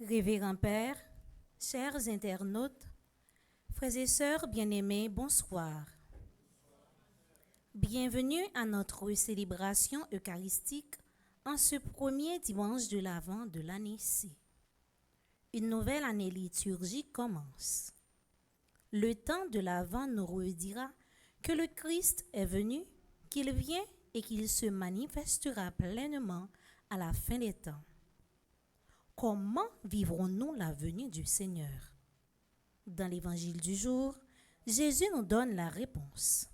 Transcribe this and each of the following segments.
Révérend Père, chers internautes, frères et sœurs bien-aimés, bonsoir. Bienvenue à notre célébration eucharistique en ce premier dimanche de l'Avent de l'année C. Une nouvelle année liturgique commence. Le temps de l'Avent nous redira que le Christ est venu, qu'il vient et qu'il se manifestera pleinement à la fin des temps. Comment vivrons-nous la venue du Seigneur? Dans l'évangile du jour, Jésus nous donne la réponse.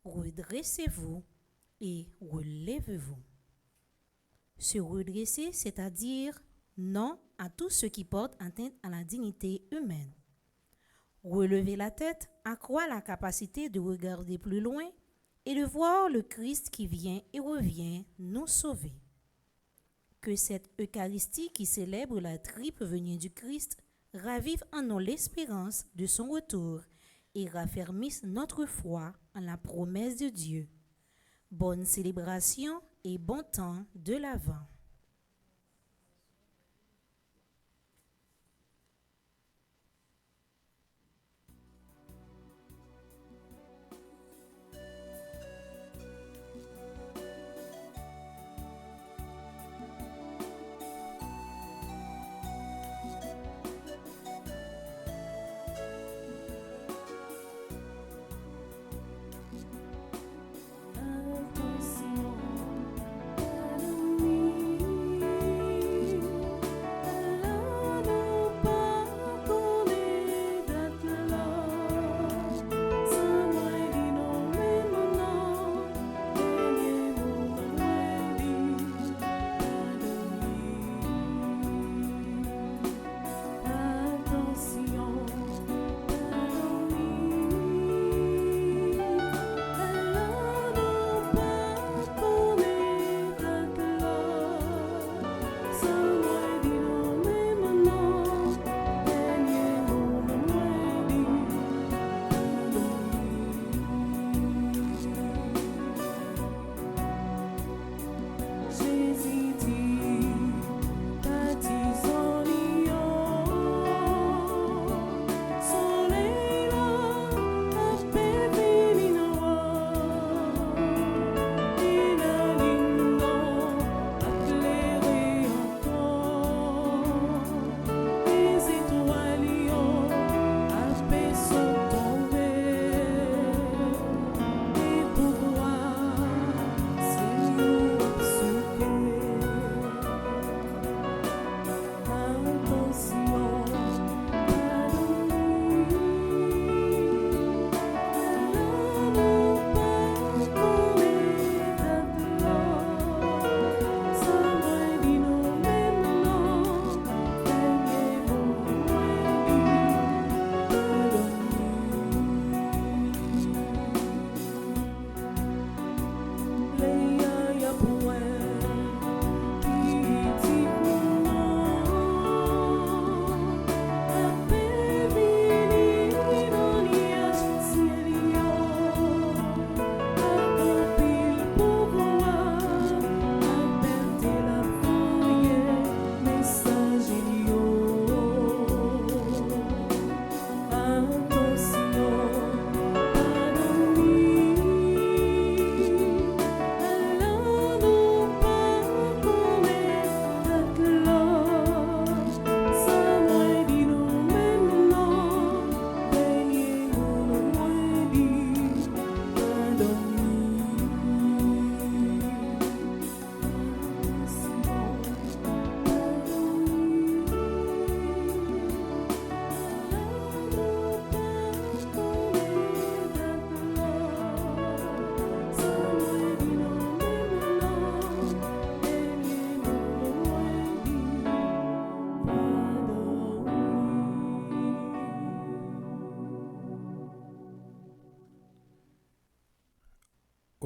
Redressez-vous et relevez-vous. Se redresser, c'est-à-dire non à tout ce qui porte atteinte à la dignité humaine. Relever la tête accroît la capacité de regarder plus loin et de voir le Christ qui vient et revient nous sauver. Que cette Eucharistie qui célèbre la triple venue du Christ ravive en nous l'espérance de son retour et raffermisse notre foi en la promesse de Dieu. Bonne célébration et bon temps de l'Avent.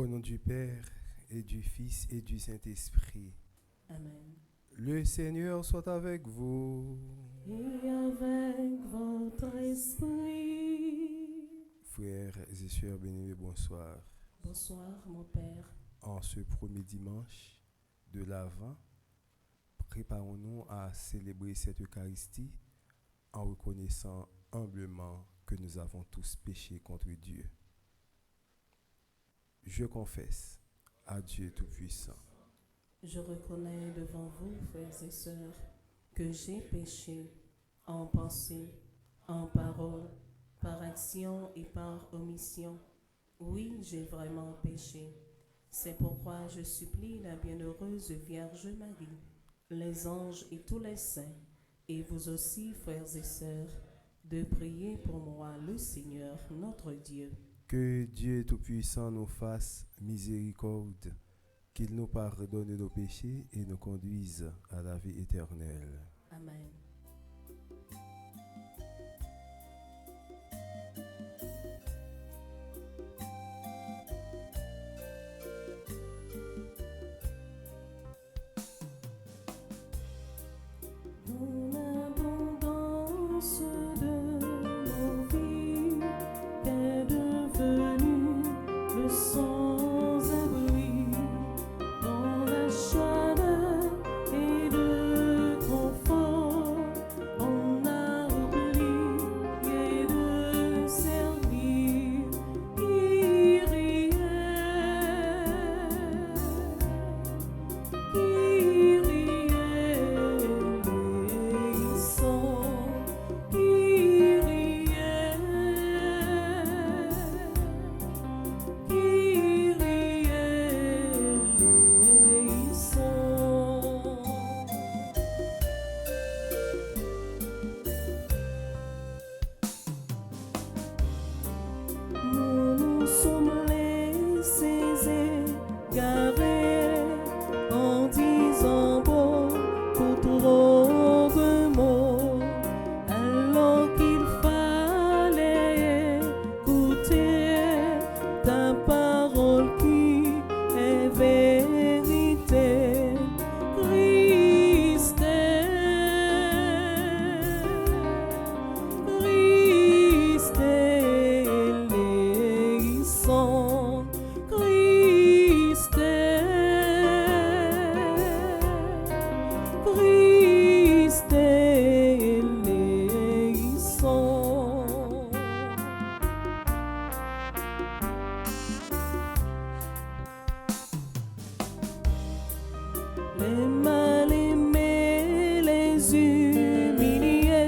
Au nom du Père et du Fils et du Saint-Esprit. Amen. Le Seigneur soit avec vous. Et avec votre esprit. Frères et sœurs bénis, bonsoir. Bonsoir, mon Père. En ce premier dimanche de l'Avent, préparons-nous à célébrer cette Eucharistie en reconnaissant humblement que nous avons tous péché contre Dieu. Je confesse à Dieu Tout-Puissant. Je reconnais devant vous, frères et sœurs, que j'ai péché en pensée, en parole, par action et par omission. Oui, j'ai vraiment péché. C'est pourquoi je supplie la bienheureuse Vierge Marie, les anges et tous les saints, et vous aussi, frères et sœurs, de prier pour moi le Seigneur, notre Dieu. Que Dieu Tout-Puissant nous fasse miséricorde, qu'il nous pardonne nos péchés et nous conduise à la vie éternelle. Amen. Dans l'abondance de nos vies est devenu le sans-abri. Dans la chaleur et le confort, on a oublié de servir. Kyrie, Kyrie eleison, Kyrie nous nous sommes laissés égarer en disant beaucoup trop de mots, alors qu'il fallait écouter ta parole qui est vérité. Christ éleison, Christ éleison. Les mal-aimés, les humiliés,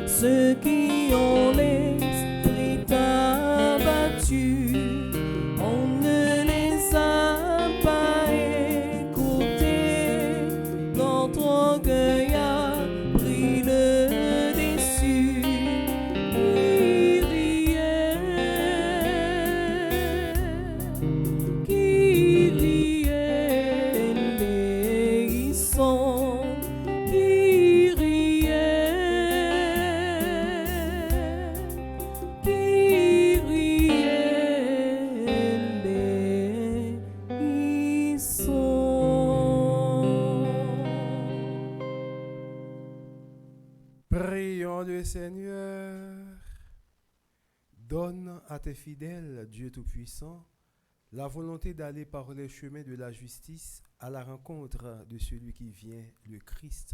ceux qui ont l'esprit abattu, on ne les a pas écoutés. Notre orgueil a pris le dessus. Kyrie eleison, Kyrie eleison. Prions le Seigneur. Donne à tes fidèles, Dieu Tout-Puissant, la volonté d'aller par les chemins de la justice à la rencontre de celui qui vient, le Christ,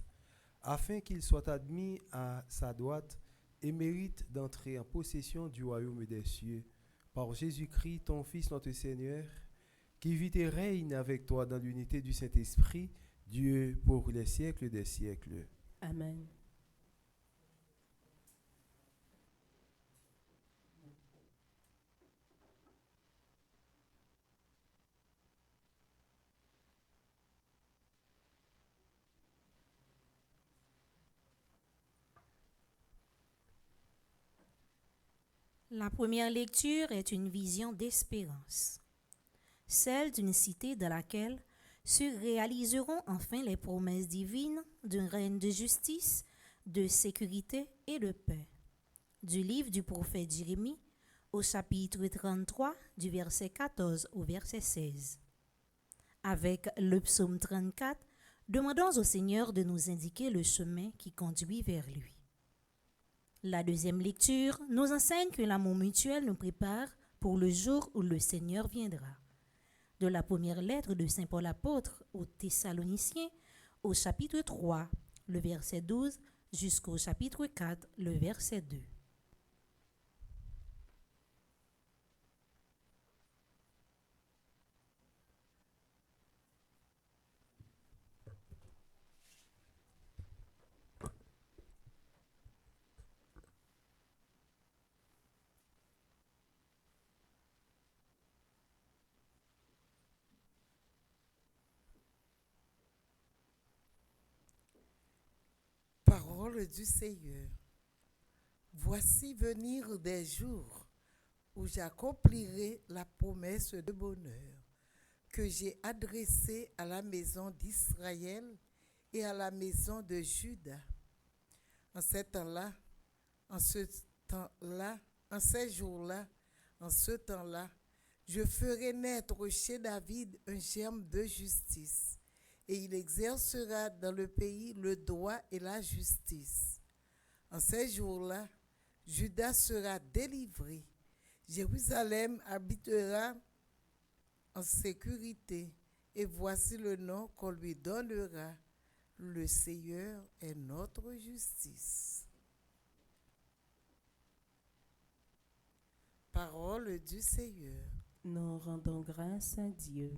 afin qu'il soit admis à sa droite et mérite d'entrer en possession du royaume des cieux. Par Jésus-Christ, ton Fils, notre Seigneur, qui vit et règne avec toi dans l'unité du Saint-Esprit, Dieu pour les siècles des siècles. Amen. La première lecture est une vision d'espérance, celle d'une cité dans laquelle se réaliseront enfin les promesses divines d'un règne de justice, de sécurité et de paix. Du livre du prophète Jérémie, au chapitre 33 du verset 14 au verset 16. Avec le psaume 34, demandons au Seigneur de nous indiquer le chemin qui conduit vers lui. La deuxième lecture nous enseigne que l'amour mutuel nous prépare pour le jour où le Seigneur viendra. De la première lettre de Saint Paul apôtre aux Thessaloniciens, au chapitre 3, le verset 12, jusqu'au chapitre 4, le verset 2. Parole du Seigneur. Voici venir des jours où j'accomplirai la promesse de bonheur que j'ai adressée à la maison d'Israël et à la maison de Juda. En ces temps-là, en ces jours-là, en ce temps-là, je ferai naître chez David un germe de justice. Et il exercera dans le pays le droit et la justice. En ces jours-là, Juda sera délivré. Jérusalem habitera en sécurité. Et voici le nom qu'on lui donnera. Le Seigneur est notre justice. Parole du Seigneur. Nous rendons grâce à Dieu.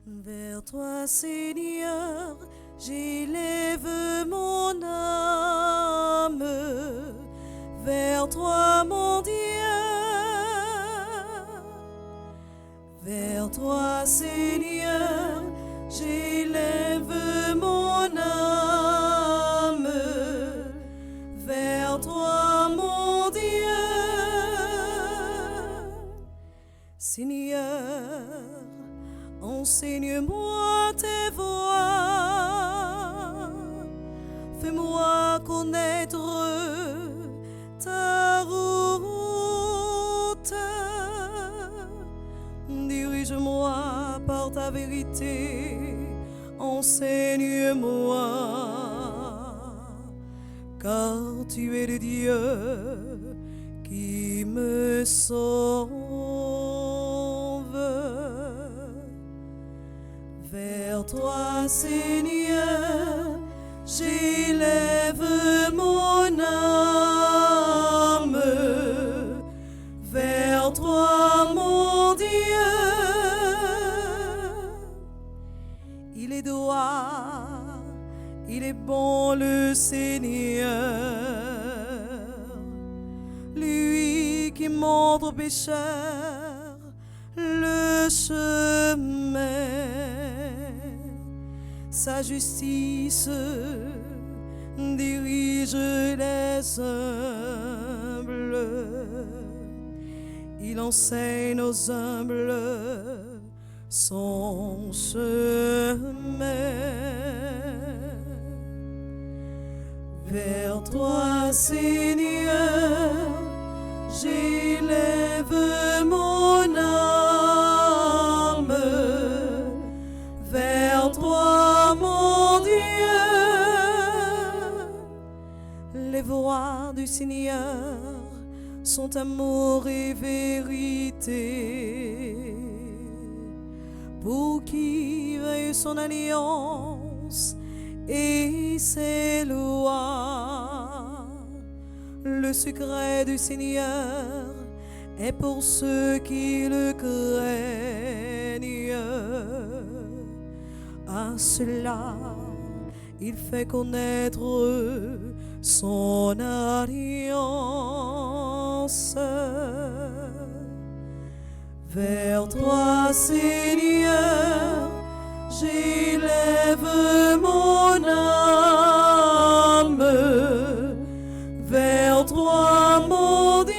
Vers toi, Seigneur, j'élève mon âme. Vers toi, mon Dieu. Vers toi, Seigneur, j'élève mon âme. Vers toi, mon Dieu. Seigneur, enseigne-moi tes voies, fais-moi connaître ta route, dirige-moi par ta vérité, enseigne-moi, car tu es le Dieu qui me sauve. Vers toi, Seigneur, j'élève mon âme. Vers toi, mon Dieu. Il est droit, il est bon le Seigneur, lui qui montre aux pécheurs le chemin. Sa justice dirige les humbles. Il enseigne aux humbles son chemin. Vers toi, Seigneur, j'élève mon âme. Vers toi, mon Dieu. Les voies du Seigneur sont amour et vérité. Pour qui veille son alliance et ses lois. Le secret du Seigneur est pour ceux qui le craignent. À cela, il fait connaître son alliance. Vers toi, Seigneur, j'élève mon âme. Vers toi, mon Dieu.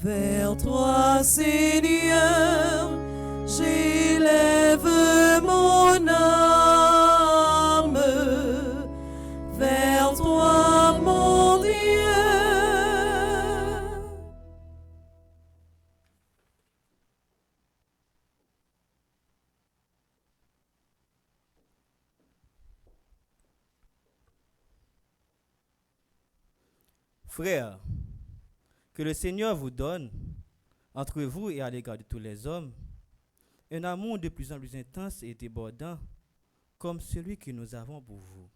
Vers toi, Seigneur, j'élève mon âme. Vers toi, mon Dieu. Frères, que le Seigneur vous donne, entre vous et à l'égard de tous les hommes, un amour de plus en plus intense et débordant, comme celui que nous avons pour vous.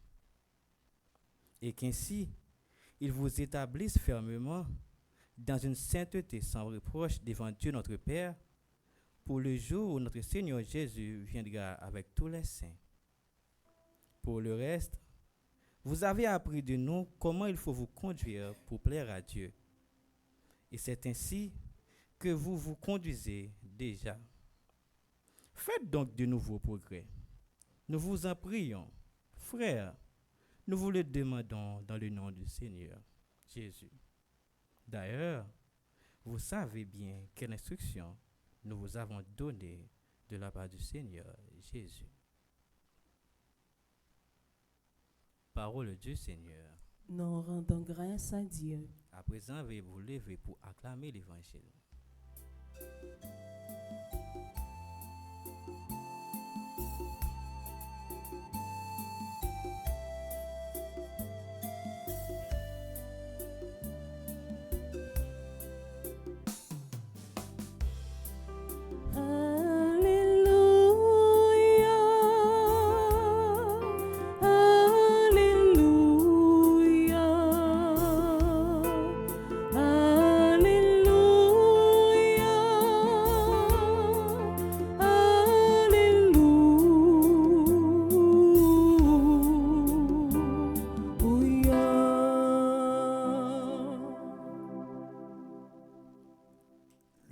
Et qu'ainsi, il vous établisse fermement dans une sainteté sans reproche devant Dieu notre Père, pour le jour où notre Seigneur Jésus viendra avec tous les saints. Pour le reste, vous avez appris de nous comment il faut vous conduire pour plaire à Dieu. Et c'est ainsi que vous vous conduisez déjà. Faites donc de nouveaux progrès. Nous vous en prions, frères, nous vous le demandons dans le nom du Seigneur Jésus. D'ailleurs, vous savez bien quelle instruction nous vous avons donnée de la part du Seigneur Jésus. Parole du Seigneur. Nous rendons grâce à Dieu. À présent, veuillez vous lever pour acclamer l'Évangile.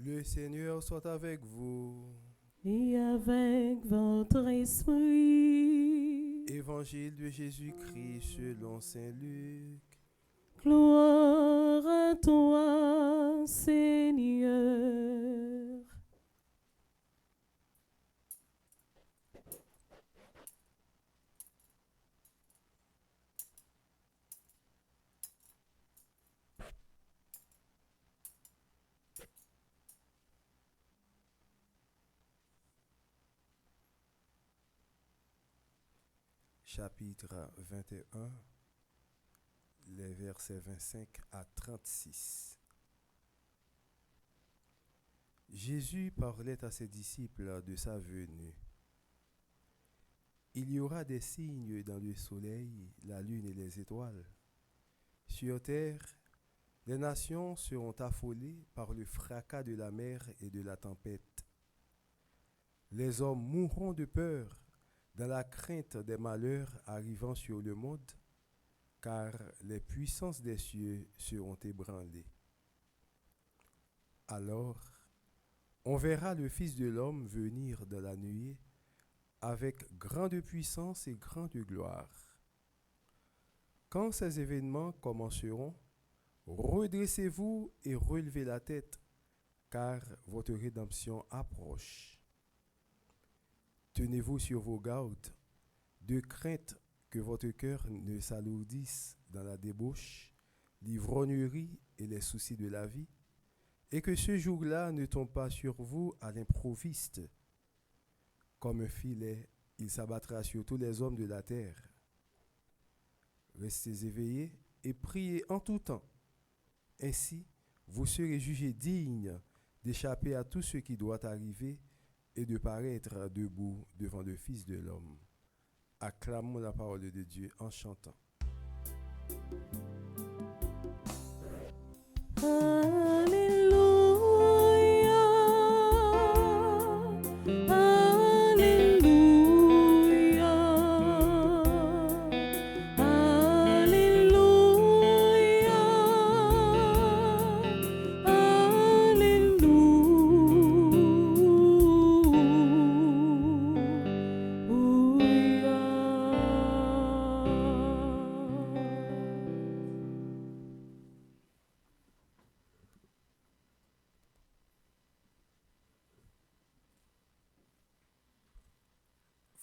Le Seigneur soit avec vous. Et avec votre esprit. Évangile de Jésus-Christ selon Saint Luc. Gloire à toi, Seigneur. Chapitre 21, les versets 25 à 36. Jésus parlait à ses disciples de sa venue. Il y aura des signes dans le soleil, la lune et les étoiles. Sur terre, les nations seront affolées par le fracas de la mer et de la tempête. Les hommes mourront de peur dans la crainte des malheurs arrivant sur le monde, car les puissances des cieux seront ébranlées. Alors, on verra le Fils de l'homme venir dans la nuée avec grande puissance et grande gloire. Quand ces événements commenceront, redressez-vous et relevez la tête, car votre rédemption approche. Tenez-vous sur vos gardes, de crainte que votre cœur ne s'alourdisse dans la débauche, l'ivrognerie et les soucis de la vie, et que ce jour-là ne tombe pas sur vous à l'improviste. Comme un filet, il s'abattra sur tous les hommes de la terre. Restez éveillés et priez en tout temps. Ainsi, vous serez jugés dignes d'échapper à tout ce qui doit arriver et de paraître debout devant le Fils de l'homme. Acclamons la parole de Dieu en chantant.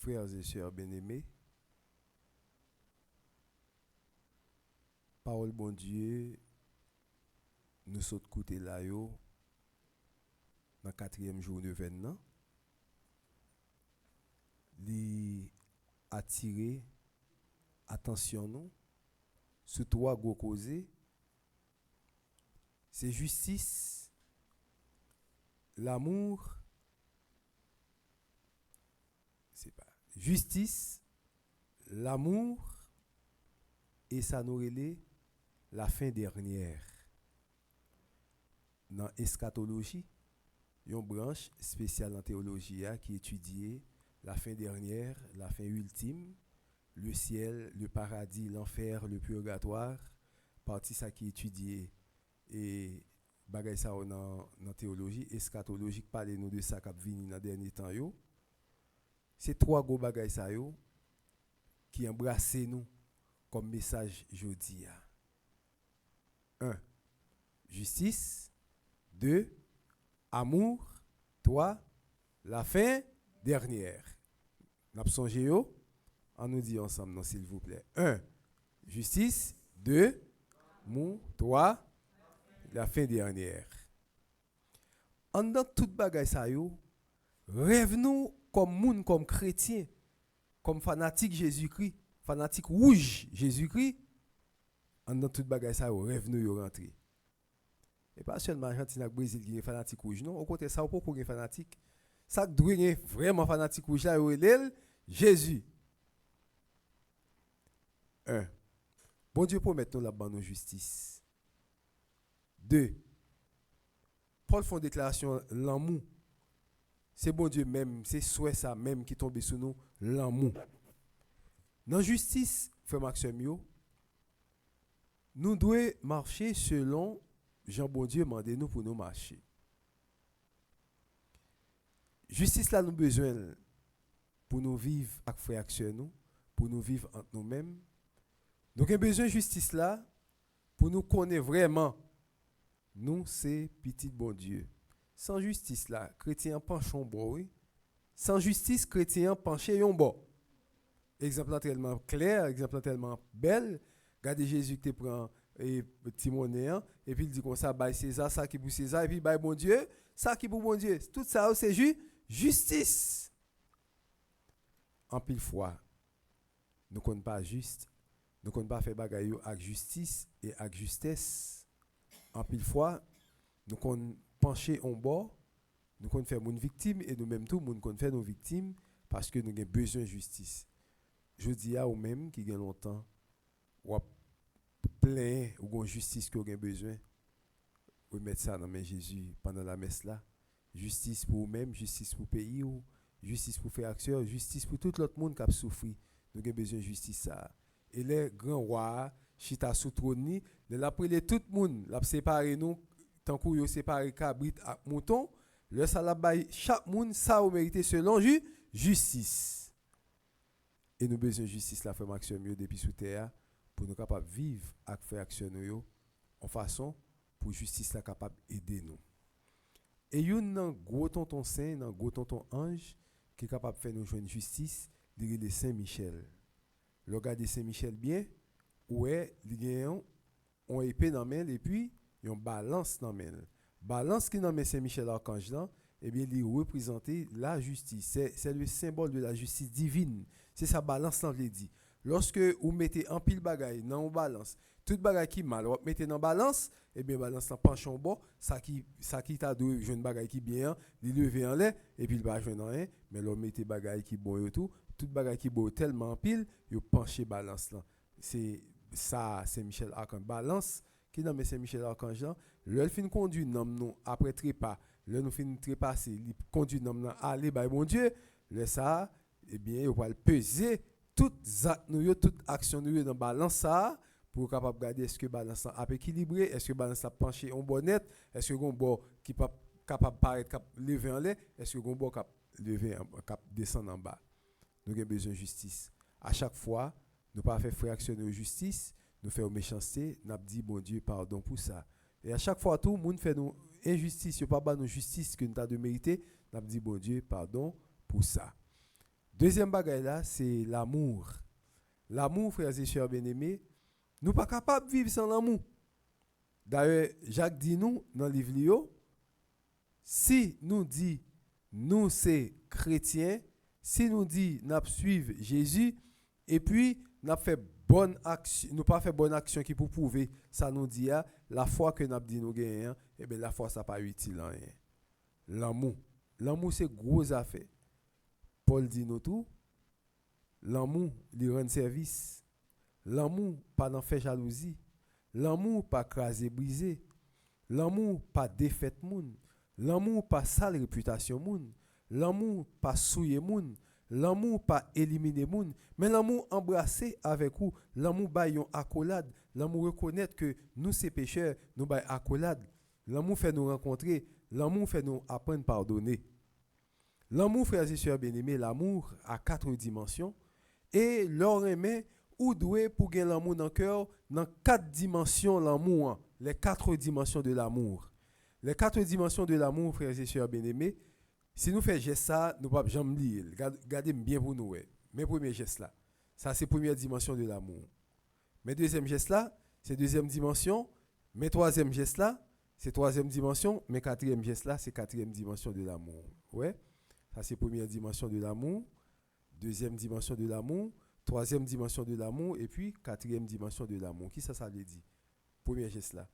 Frères et sœurs bien-aimés, parole bon Dieu, nous sommes côté là yo dans le 4e jour de Vénan. Li attirer attention nous sur trois gros causes. C'est justice, l'amour, c'est pas justice, l'amour et ça nous relève la fin dernière. Dans eschatologie, une branche spéciale en théologie qui étudie la fin dernière, la fin ultime, le ciel, le paradis, l'enfer, le purgatoire, partie ça qui étudie et bagay ça dans théologie eschatologique, parler nous de ça qui vient dans dernier temps yo. C'est trois gros bagay ça yo qui embrassent nous comme message jodi a. 1. Justice. 2. Amour. 3. La fin dernière. N'a songé yo? On nous dit ensemble, non, s'il vous plaît. 1. Justice. 2. Amour. 3. La fin dernière. En dans toute bagay sa yo, rêve nous comme moun, comme chrétien, comme fanatique Jésus-Christ, fanatique rouge Jésus-Christ. En dans toute bagay sa yo, rêve nous yo rentrer. Et pas seulement Argentine et Brésil qui est fanatique rouge, non. Au contraire, ça, pas pour les fanatiques. Ça qui doit être vraiment fanatique rouge là, c'est Jésus. 1. Bon Dieu promet nous la bonne justice. 2. Paul fait une déclaration, l'amour. C'est bon Dieu même, c'est souhait ça même qui tombe sur nous, l'amour. Dans justice, frère Maxime, nous devons marcher selon Jean bon Dieu mande nous pour nous marcher. Justice là nous besoin pour nous vivre avec frère nous, pour nous vivre entre nous-mêmes. Donc un besoin de justice là pour nous connaître vraiment nous c'est petit bon Dieu. Sans justice là, chrétien penche en bas, oui. Sans justice, chrétien penche en bas. Exemple tellement clair, exemple tellement belle. Regardez Jésus qui te prend et petit monnaie et puis il dit comme ça, bail César, ça qui pour César et puis bail bon Dieu, ça qui pour bon Dieu. Tout ça c'est justice. En pile fois, nous ne connaissons pas juste, nous ne connaissons pas faire bagaille avec justice et avec justesse. En pile fois, nous connaissons pencher en bas, nous connaissons faire une victime et nous même tout, nous connaissons faire nos victimes parce que nous avons besoin de justice. Je dis à vous même qui ont longtemps, ou plein ou justice que vous avez besoin, vous mettez ça dans mes Jésus pendant la messe là. Justice pour vous-même, justice pour le pays, ou justice pour frères et justice pour tout l'autre monde qui a souffert. Nous avons besoin de justice ça. Et les grands rois, chita sous trône, de l'après tout le monde, l'a séparé nous, tant que vous séparé cabrit et mouton, le salabay chaque monde ça vous méritez selon justice. Et nous avons besoin de justice la frère Maxime depuis sous terre pour nous capable vivre avec frère action en façon pour justice la capable aider nous. Et il y a un gros tonton saint, un gros tonton ange qui est capable de faire nous joindre justice, il est Saint-Michel. Le gars de Saint-Michel bien, ouais, il y a un épée dans main et puis il y a une balance dans main. Balance qui dans main Saint-Michel archange là, eh bien il représente la justice, c'est le symbole de la justice divine. C'est sa balance là veut dire. Lorsque vous mettez en pile bagaille dans une balance, toute bagaille qui mal, vous mettez dans balance, et bien balance là penche en bas, ça qui t'a donné jeune bagaille qui bien, il lever en l'air et puis il va joindre rien, mais vous mettez bagaille qui bon et tout, toute bagaille qui bon tellement en pile, vous penchez balance là. C'est ça c'est Michel Archange balance qui dans c'est Michel Archange là, le fin conduit nous après trépas, le nous fin trépasser, il conduit nous aller by mon Dieu, le ça eh bien on va le peser toutes actes nous toute action nous dans balance ça pour capable regarder est-ce que balance a équilibré, est-ce que balance a penché en bonnette, est-ce que gon bon qui pas capable paraître lever en l'air, est-ce que gon bon cap lever cap descendre en bas. Nous avons besoin de justice. À chaque fois, nous pas faire fractionner justice, nous faire méchanceté, n'a dit bon Dieu pardon pour ça. Et à chaque fois tout le monde fait nous injustice, pas ba nous justice que nous t'a de mériter, n'a dit bon Dieu pardon pour ça. Deuxième bagaille là, c'est l'amour. L'amour, frères et sœurs bien-aimés, nous ne sommes pas capables de vivre sans l'amour. D'ailleurs, Jacques dit nous, dans le livre Lio, si nous dit nous c'est chrétiens, si nous dit nous suivons Jésus, et puis nous fait bonne action, nous pas fait bonne action qui pour prouver ça nous dit la foi que nous dit nous gagnons, et bien la foi ça pas utile en rien. L'amour c'est gros affaire. Paul dit nous tout, l'amour lui rend service. L'amour pas d'en faire jalousie. L'amour pas craser briser. L'amour pas défaite moun. L'amour pas sale réputation moun. L'amour pas souiller moun. L'amour pas éliminer moun. Mais l'amour embrasser avec vous. L'amour bail yon accolade. L'amour reconnaître que nous c'est pécheurs, nous bail accolade. L'amour fait nous rencontrer. L'amour fait nous apprendre à pardonner. L'amour, frères et sœurs bien-aimés, l'amour a 4 dimensions. Et leur aimer ou doué pour gagner l'amour dans le cœur, dans 4 dimensions l'amour, les 4 dimensions de l'amour. Les 4 dimensions de l'amour, frères et sœurs bien-aimés, si nous faisons ça, nous ne pouvons pas jamais lire. Regardez bien pour nous. Mes premiers gestes là, ça c'est la première dimension de l'amour. Mes deuxième gestes là, c'est deuxième dimension. Mes troisième gestes là, c'est troisième dimension. Mes quatrième gestes là, c'est quatrième dimension de l'amour. Ouais? Ça c'est la première dimension de l'amour. Deuxième dimension de l'amour, troisième dimension de l'amour et puis quatrième dimension de l'amour. Qui ça veut dire? Premier geste là.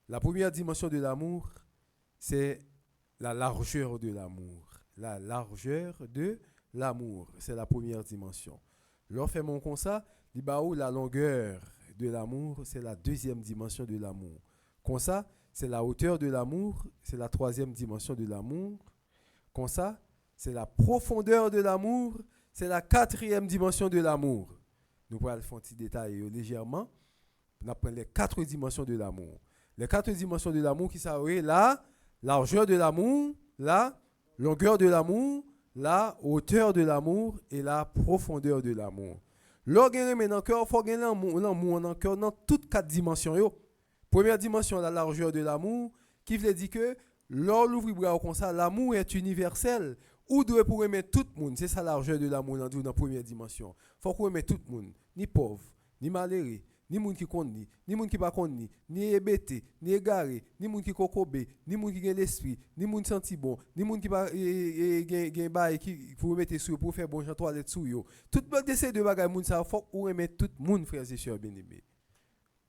La première dimension de l'amour, c'est la largeur de l'amour. La largeur de l'amour, c'est la première dimension. Lorsqu'on fait mon comme ça, la longueur de l'amour, c'est la deuxième dimension de l'amour. Comme ça, c'est la hauteur de l'amour, c'est la troisième dimension de l'amour. Comme ça, c'est la profondeur de l'amour, c'est la quatrième dimension de l'amour. Nous allons faire un petit détail légèrement. On apprend les 4 dimensions de l'amour. Les 4 dimensions de l'amour qui sont la largeur de l'amour, la longueur de l'amour, la hauteur de l'amour et la profondeur de l'amour. Lorsqu'on remet dans le cœur, il faut gagner l'amour dans le cœur dans toutes 4 dimensions. Première dimension, la largeur de l'amour, qui veut dire que lors l'ouvrir bras comme ça, l'amour est universel. Ou doit pour aimer tout le monde. C'est ça la largeur de l'amour dans la première dimension. Il faut qu'on aime tout le monde. Ni pauvre, ni malheureux, ni monde qui connaît, ni monde qui pas connaît, ni hébété, ni égaré, ni monde qui kokobé, ni monde qui a l'esprit, ni monde senti bon, ni monde qui pas gen bail qui pour mettre sur pour faire bon gens toilette sur yo. Tout de ces deux bagages monde ça faut qu'on aime tout le monde frères et sœurs bien-aimés.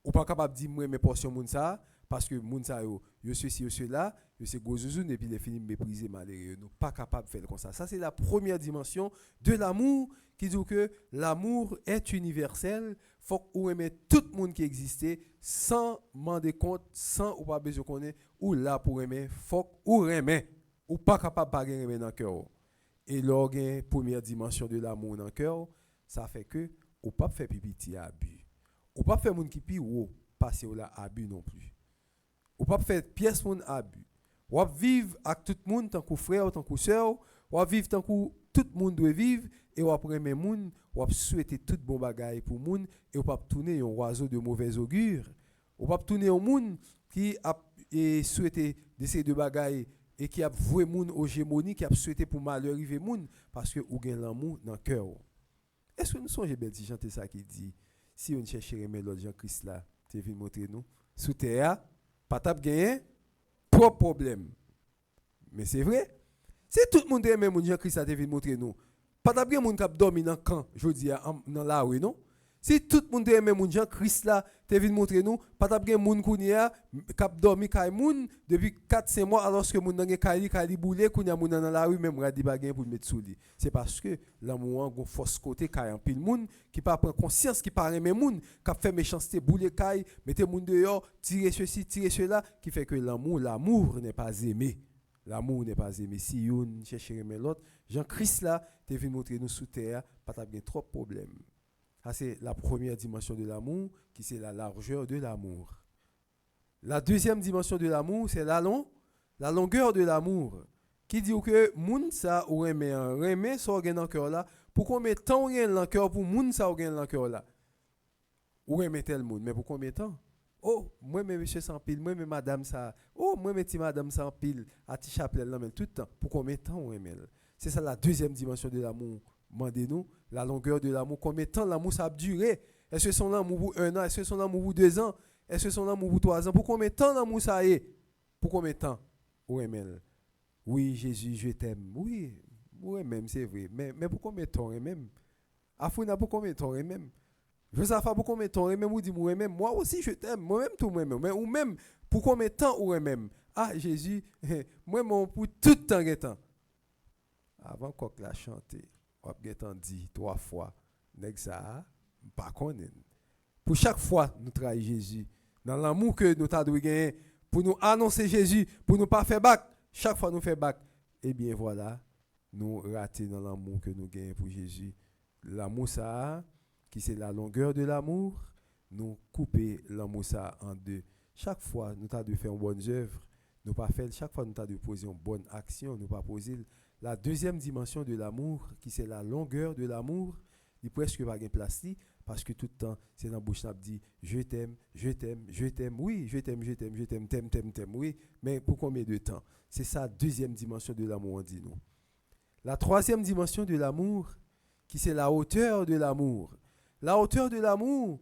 Ou pas capable dire moi mes portions monde ça parce que monde ça yo ceci yo cela yo c'est gros zouzoune et puis les films mépriser malheureux nous pas capable de faire comme ça. Ça c'est la première dimension de l'amour qui dit que l'amour est universel. Faut qu'on aime tout le monde qui existait sans demander compte, sans ou pas besoin connaître ou là pour aimer, faut ou aimer ou pas capable pas aimer dans le cœur. Et la première dimension de l'amour dans le cœur, ça fait que ou pas faire pipi abus. Ou pas faire monde qui pi ou passer au là abus non plus. Ou pas faire pièce mon abus. Ou vivre avec tout le monde tant que frère, tant que sœur, ou vivre tant que tout le monde doit vivre et ou après même monde, ou souhaiter tout bon bagaille pour monde et ou pas tourner un oiseau de mauvais augure. Ou pas tourner un monde qui a souhaité d'essayer de bagaille et qui a voué monde aux gémonies qui a souhaité pour malheur arriver monde parce que ou gain l'amour dans cœur. Est-ce que nous songez belle si chanter ça qui dit si on cherche remettre l'autre Jean-Christ là, tu viens montrer nous sous terre pas tap gagner trop problème. Mais c'est vrai. Si tout le monde aime mon Jean-Christ te vient montrer nous, pas tap gagner monde qui dormi dans camp, je dis dans la rue non. Si tout le monde aime mon Jean-Christ là te vient montrer nous, pas tap gagner monde kounia qui dormi kay moun depuis 4-5 mois alors que moun dans kay boulé kounia moun dans la rue même radi bagay pour mettre sous lui. C'est parce que l'amour a une force côté kay en pile moun qui pas prend conscience qui pas aimer moun qui fait méchanceté boulé kay mettez moun dehors tirer ceci tirer cela qui fait que l'amour n'est pas aimé. L'amour n'est pas aimé. Si yon cherche aimer l'autre, Jean-Christ là te vient montrer nous sous terre, pas tap gagner trop problème. Ça, c'est la première dimension de l'amour, qui c'est la largeur de l'amour. La deuxième dimension de l'amour, c'est la longueur de l'amour, qui dit que moun ça ou remet ça dans le cœur là, pour combien de temps on gagne dans le cœur pour moun ça ou gagne dans le cœur là. Ou remet tel monde, mais pour combien de temps? Oh, moi mes monsieur sans pile, moi mes madame ça. Oh, moi mes petits madame sans pile, à ti chapelet là même tout le temps. Pour combien de temps on remet? C'est ça la deuxième dimension de l'amour Demandez-nous la longueur de l'amour. Combien de temps l'amour ça a duré? Est-ce que son amour pour 1 an? Est-ce que son amour pour 2 ans? Est-ce que son amour pour 3 ans? Pour combien de temps l'amour ça est? Pour combien de temps? Oui, même. Oui, Jésus, je t'aime. Oui, même, c'est vrai. Mais pour combien de temps, même? Afuna, pour combien de temps, même? Josaph, pour combien de temps, même? Ou dit, même, moi aussi, je t'aime. Moi-même, tout, moi-même. Ou même, pour combien de temps, ou même? Ah, Jésus, moi, pour tout le temps. Avant qu'on la chante, on a dit 3 fois, nèg ça, pas connaît. Pour chaque fois, nous trahissons Jésus. Dans l'amour que nous avons gagné, pour nous annoncer Jésus, pour nous pas faire bac, chaque fois nous fait bac, eh bien voilà, nous ratons dans l'amour que nous gagnons pour Jésus. L'amour ça, qui c'est la longueur de l'amour, nous couper l'amour ça en deux. Chaque fois nous avons de faire une bonne œuvre, nous pas faire chaque fois nous avons de poser une bonne action, nous pas poser la deuxième dimension de l'amour, qui c'est la longueur de l'amour, il presque pas de place parce que tout le temps c'est dans la bouche dit je t'aime, je t'aime, je t'aime, oui, je t'aime, je t'aime, je t'aime, t'aime, oui, mais pour combien de temps? C'est ça deuxième dimension de l'amour, on dit nous. La troisième dimension de l'amour, qui c'est la hauteur de l'amour. La hauteur de l'amour,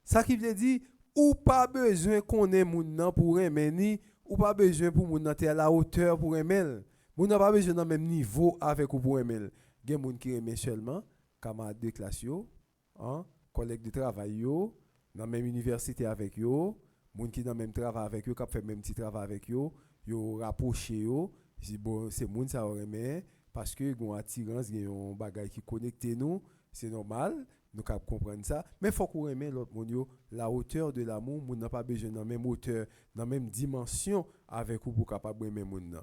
ça qui veut dire ou pas besoin qu'on ait mon nom pour aimer ni ou pas besoin pour mon nom à la hauteur pour aimer. Mon n'a pas besoin dans le même niveau avec ou pour aimer. Il y a des gens qui aiment seulement camarades de classe yo, hein, collègues de travail yo, dans la même université avec yo, moun qui dans le même travail avec yo, qui fait même petit travail avec yo, yo rapproché yo, bon c'est moun ça aimer parce que gon attirance, gon bagay qui connecte nous, c'est normal, nous cap comprendre ça, mais faut qu'on aimer l'autre moun yo, la hauteur de l'amour, moun n'a pas besoin dans même hauteur, dans même dimension avec ou pour capable aimer moun nan.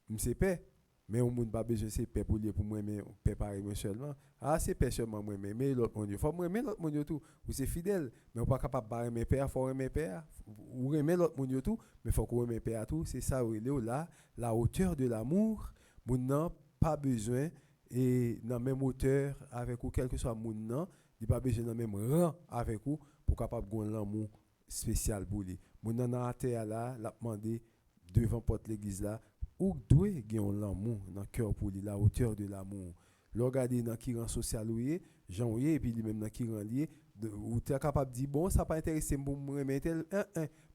M'sais paix, mais on moun pas besoin c'est paix pour lui pour moi mais paix pareil moi seulement. Ah c'est paix seulement moi mais l'autre moun yo, faut moi aimer l'autre moun yo tout, ou c'est fidèle, mais on pas capable pas aimer paix, faut aimer paix, ou aimer l'autre moun yo tout, mais faut qu'on aimer paix tout, c'est ça là, la hauteur de l'amour. Moun nan pas besoin et dans même hauteur avec ou quel que soit moun nan, il pas besoin dans même rang avec ou pour capable gon l'amour spécial pour lui. Moun nan à terre là, l'a demandé devant porte l'église là, ou doit gen l'amour dans cœur pour lui, la hauteur de l'amour. Le regarder dans qui rang social oué, Jean oué et puis lui même dans qui rang lié, ou tu es capable de dire bon ça pas intéressé pour me remettre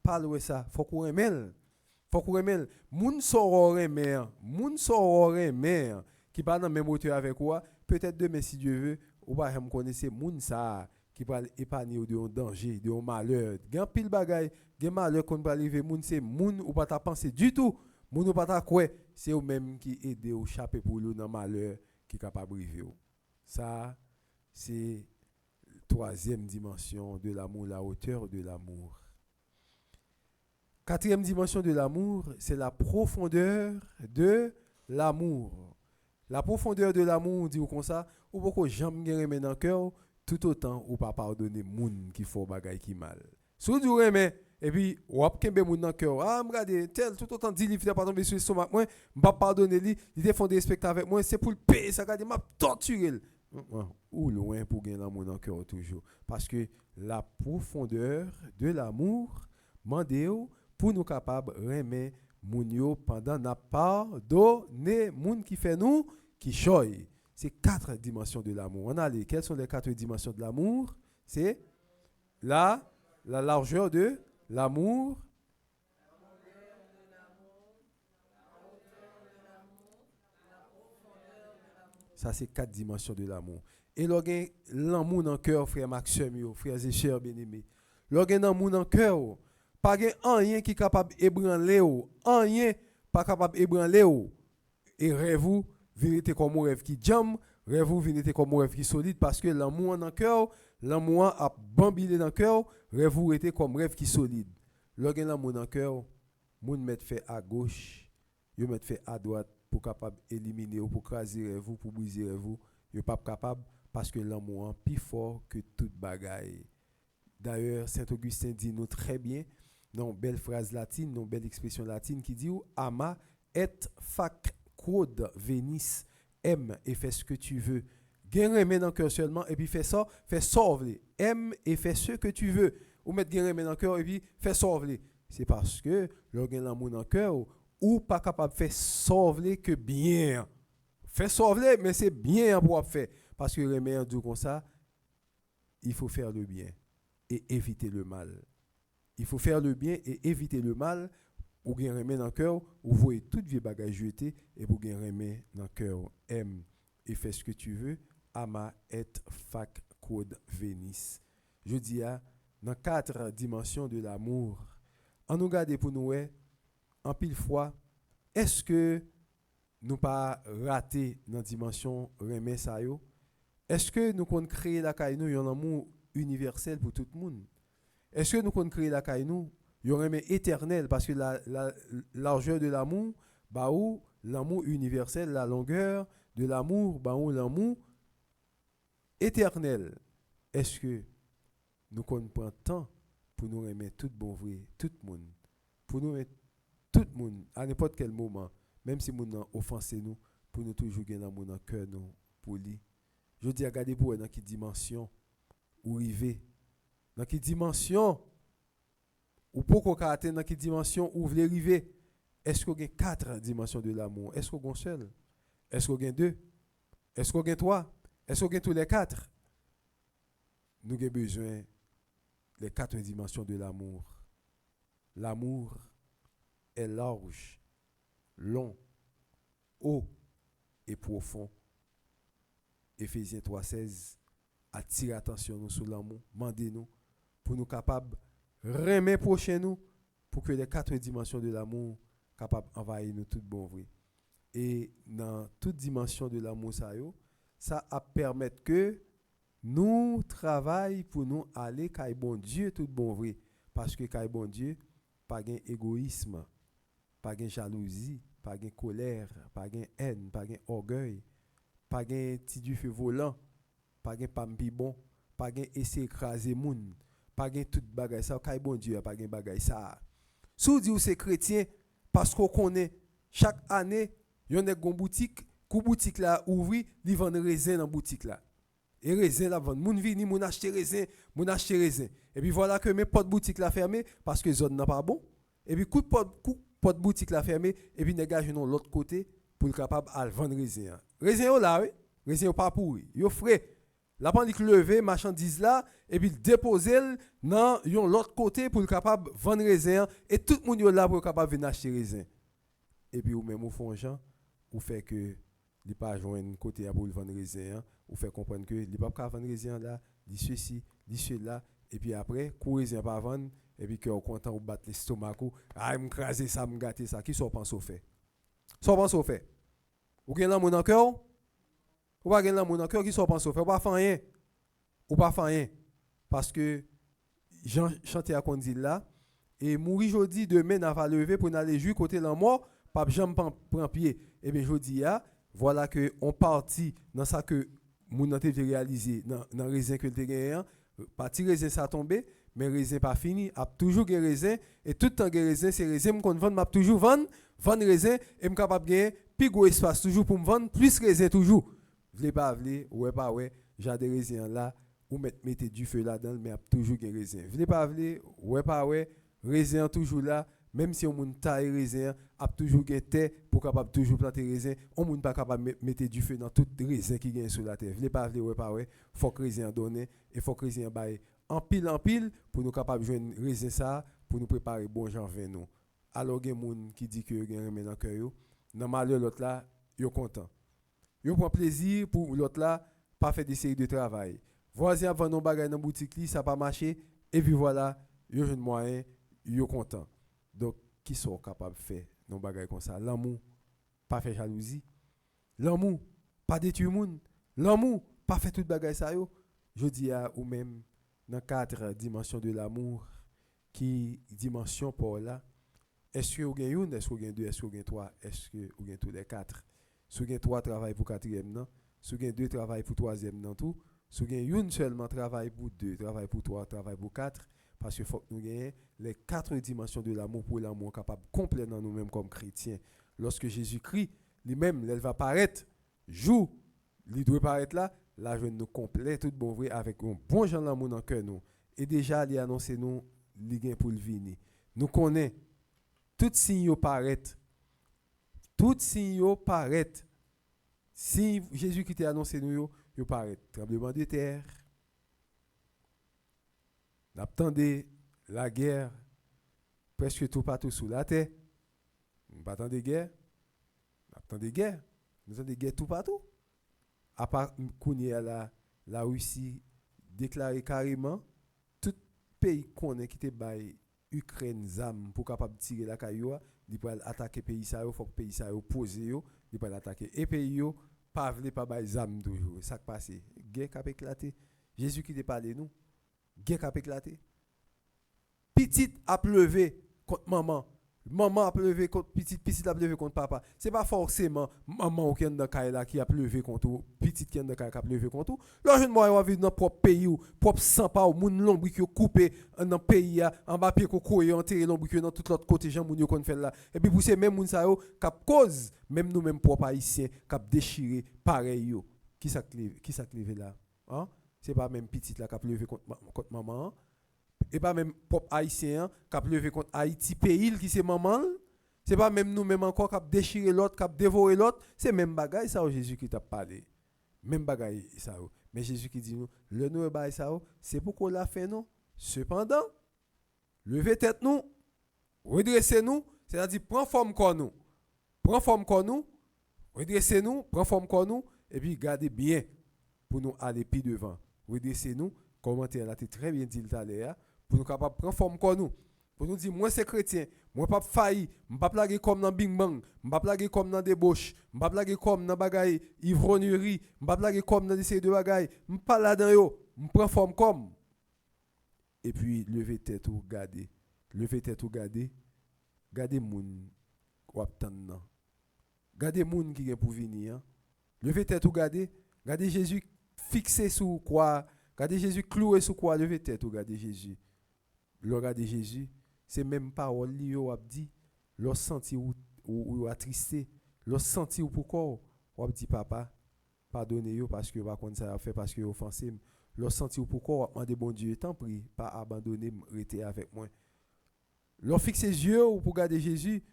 parle de ça, faut qu'on remel. Faut qu'on remel. Moun sorore mère, qui pas dans même hauteur avec quoi, peut-être demain si Dieu veut, ou pas me connaissez moun ça qui va épargner de un danger, de un malheur. Gan pile bagay, gen malheur qu'on va arriver moun c'est moun ou pas ta penser du tout. Moun ou pas ta quoi, c'est eux même qui aider ou chapper pour nous dans malheur qui capable arriver. Ça c'est troisième dimension de l'amour, la hauteur de l'amour. Quatrième dimension de l'amour, c'est la profondeur de l'amour. La profondeur de l'amour, on dit comme ça, ou beaucoup j'aime aimer dans le cœur, tout autant ou pas pardonner moun qui font bagay qui mal. Si vous aimez et puis ou ap kembe moun dans le cœur, ah regardez tel tout autant dit il fait pas tomber sur le stomac moi, m'pas pardonner lui, il défend des spectacles avec moi, c'est pour le payer ça regarder m'a torturer. Ou loin pour gagner l'amour dans le cœur toujours parce que la profondeur de l'amour mandéo pour nous capables aimer moun yo pendant n'a pardonner moun qui fait nous qui choy. C'est 4 dimensions de l'amour. On a les quelles sont les 4 dimensions de l'amour? C'est la largeur de l'amour, ça c'est 4 dimensions de l'amour. Et l'amour dans le cœur, frère Maxime, frères et sœurs bien-aimés. L'amour dans le cœur, pas rien qui est capable d'ébranler, rien pas capable d'ébranler. Et rêve-vous, vérité comme un rêve qui jam, rêve-vous, vérité comme un rêve qui solide, parce que l'amour dans le cœur, l'amour a bambilé dans le cœur, rêve-vous était comme rêve qui solide. L'amour dans le cœur, moun met fait à gauche, yo met fait à droite pour capable éliminer ou pour craser rêve, pour briser rêve, yo pas capable parce que l'amour est plus fort que toute bagaille. D'ailleurs, Saint Augustin dit nous très bien, dans une belle phrase latine, dans une belle expression latine qui dit ama et fac quod venis, aime et fais ce que tu veux. Gain remet dans le cœur seulement et puis fais ça, fais sauver. Aime et fais ce que tu veux. Ou mettre gain remet dans le cœur et puis fais sauver. C'est parce que le gain l'amour dans le cœur ou pas capable de faire sauver que bien. Fais sauver, mais c'est bien pour faire. Parce que remet dit comme ça, il faut faire le bien et éviter le mal. Il faut faire le bien et éviter le mal. Ou bien remet dans le cœur, ou voyez toute vie bagage jeter et pour bien remet dans le cœur. Aime et fais ce que tu veux. Ama et fac code Vénis. Je dis dans 4 dimensions de l'amour. En nous garder pour nous, en pile fois, est-ce que nous pas raté dans la dimension remet ça yo? Est-ce que nous pouvons créer la caille nous un amour universel pour tout le monde? Est-ce que nous pouvons créer la caille nous un amour éternel parce que la largeur de l'amour bah ou l'amour universel, la longueur de l'amour bah ou l'amour éternel. Est-ce que nous pouvons prendre temps pour nous aimer tout bon vrai, tout le monde, pour nous aimer tout le monde à n'importe quel moment, même si nous avons offensé nous, pour nous toujours gagner l'amour dans le cœur nous pour lui. Je dis regardez pour dans quelle dimension ou river, dans quelle dimension ou pourquoi atteindre dans quelle dimension ou voulez arriver. Est-ce qu'on a 4 dimensions de l'amour? Est-ce qu'on a seul? Est-ce qu'on a 2? Est-ce qu'on a 3? Est-ce qu'on a tous les 4? Nous avons besoin des 4 dimensions de l'amour. L'amour est large, long, haut et profond. Éphésiens 3,16 attire attention nous sur l'amour, mandez-nous pour nous capables remettre prochain nous pour que les 4 dimensions de l'amour capables d'envahir nous tout bon vrai. Et dans toute dimension de l'amour ça a permettre que nous travaillons pour nous aller kay bon Dieu tout bon vrai parce que kay bon Dieu pas gain égoïsme, pas gain jalousie, pas gain colère, pas gain haine, pas gain orgueil, pas gain petit du feu volant, pas gain pampi bon, pas gain essayer écraser moun, pas gain toute bagaille ça kay bon Dieu pas gain bagaille ça. Si dit ou c'est chrétien parce qu'on connaît chaque année yon ek gon boutique, kou boutique là ouvri, li vend raisin dans boutique là. Et raisin là vend moun vini moun acheter raisin. Et puis voilà que mes portes boutique là fermé parce que zone n'a pas bon. Et puis coup porte boutique là fermé et puis nèg gars l'autre côté pour capable à vendre raisin. Raisin yo là oui, raisin yo pas pourri, yo frais. La pandique lever marchandise là et puis déposer dans l'autre côté pour capable vendre raisin et tout le monde yo là pour capable venir acheter raisin. Et puis ou même au fond Jean ou fait que il pas joindre côté pour vendre raisin ou fait comprendre que il pas capable vendre raisin là, dit ceci, dit cela et puis après courir raisin pas vendre et puis que content ou battre l'estomac ou me craser ça me gâter ça qui sont pense au fait. Sont pense au fait. Ou gen l'amour dans cœur? Ou pas gen l'amour dans cœur qui sont pense au fait, ou pas faire rien. Ou pas faire rien parce que Jean chanté à qu'on dit là et mourir jodi demain n'a pas lever pour aller jouer côté la mort. Pape Jean prend pied. Et bien, je dis, voilà que on partit dans ça que mon a réalisé dans raisin que le gagné. Parti raisin ça tombé, mais raisin pas fini. A toujours gagné raisin et tout le temps gagné raisin, c'est raisin qu'on vend, m'a toujours vendre raisin et me capable gagner plus gros espace toujours pour me vendre plus raisin toujours. Vle pas vle, ouais pas ouais, j'ai des raisins là ou mettez du feu là-dedans mais a toujours gagné raisin. Vle pas vle, ouais pas ouais, raisin toujours là. Même si on moun taille raisin, a toujours gagné pour capable toujours planter raisin, on moun pas capable mettre du feu dans tout raisin qui gagne sur la terre. Vle pas vle ouais pas ouais, faut que raisin donner et faut que raisin bail en pile pour nous capable joindre raisin ça pour nous préparer bon genre vin nous. Alors gen moun qui dit que gen remet dans cœur yo, dans malheur l'autre là, yo content. Yo prend plaisir pour l'autre là pas faire des séries de travail. Voisin vend nos bagages dans boutique li, ça pas marché et puis voilà, yo jeune moyen, yo content. Donc, qui sont capables de faire nos bagages comme ça? L'amour, pas faire jalousie. L'amour, pas détruire le monde. L'amour, pas faire tout bagages ça yo. Je dis à ou même dans 4 dimensions de l'amour, qui dimension pour là? Est-ce que vous avez une, est-ce que vous avez 2, est-ce que vous avez 3, est-ce que vous avez tous les 4? Si vous avez 3 travail pour 4e non, si vous avez 2 travail pour 3e non tout, si vous avez une seulement travail pour 2, travail pour 3, travail pour 4. Parce qu'il faut que nous ayons les 4 dimensions de l'amour pour l'amour capable complet dans nous-mêmes comme chrétiens. Lorsque Jésus-Christ, lui-même, il va paraître, jour, il doit paraître là, là, je nous complète tout bon vrai avec un bon genre d'amour dans le cœur nous. Et déjà, il a annoncé nous, il gain pour le venir. Nous connaissons, tout signe paraît, Si Jésus qui t'a annoncé nous, il paraît tremblement de terre. N'attendez la guerre presque tout partout sous la terre. Nous pas attendre guerre. N'attendez guerre. Nous attendons guerre tout partout. À part Kounia la Russie déclaré carrément tout pays connaît qui te bail Ukraine zam pour capable tirer la caillou, il peut attaquer pays ça, il faut que pays ça opposé yo, il peut attaquer et pays yo pas veut pas bail zam toujours. Ça qui passe, guerre qui a éclaté. Jésus qui te parlé nous, guerre qui a éclaté. Petite a pleuvé contre maman. Maman a pleuvé contre petite a pleuvé contre papa. C'est pas forcément maman qui est dans la qui a pleuvé contre ou petite qui est dans la qui a pleuvé contre ou. Là jeune moi vivre dans propre pays ou propre sang pas ou moun l'ombre qui coupé dans pays en bas pied ko koye enterré l'ombre qui dans tout l'autre côté Jean moun yo kon fait là. Et puis pour ces même moun ça yo cap cause même nous même propre haïtien cap déchirer pareil yo. Qui ça levé là? Hein? C'est pas même petite là qui a pleuvé contre maman. Et pas même peuple haïtien qui a levé contre Haïti pays qui c'est maman, c'est pas même nous même encore qui a déchiré l'autre, qui a dévoré l'autre, c'est même bagaille ça Jésus qui t'a parlé. Même bagaille ça. Mais Jésus qui dit nous, le nous bagaille ça, c'est pourquoi l'a fait nous. Cependant, levez tête nous, redressez nous, c'est-à-dire prends forme comme nous. Prends forme comme nous, redressez nous, prends forme comme nous et puis gardez bien pour nous aller plus devant. Redressez nous, commentaire là tu très bien dit tout à l'heure. Pour nous capables prendre forme comme nous. Pour nous dire, moi c'est chrétien, moi pas failli, je pas plaguer comme dans Bing Bang, je pas plaguer comme dans débauche, je pas plaguer comme dans bagaille ivrognerie, je pas plaguer comme dans des séries de bagaille, je pas là-dedans yo, je prends forme comme. Et puis lever tête ou garder. Lever tête ou garder. Garder moun ou attendre. Garder moun qui vient pour venir. Lever tête ou garder. Garder Jésus fixé sous quoi. Garder Jésus cloué sous quoi. Lever tête ou garder Jésus. Le regarder Jésus, c'est même parole li yo a dit, le senti ou attristé, le senti ou pourquoi ou dit papa, pardonnez yo parce que par contre ça a fait parce que offensé, le senti ou pourquoi demander bon Dieu tant prie, pas abandonner rester avec moi. Le fixer yeux ou pour garder Jésus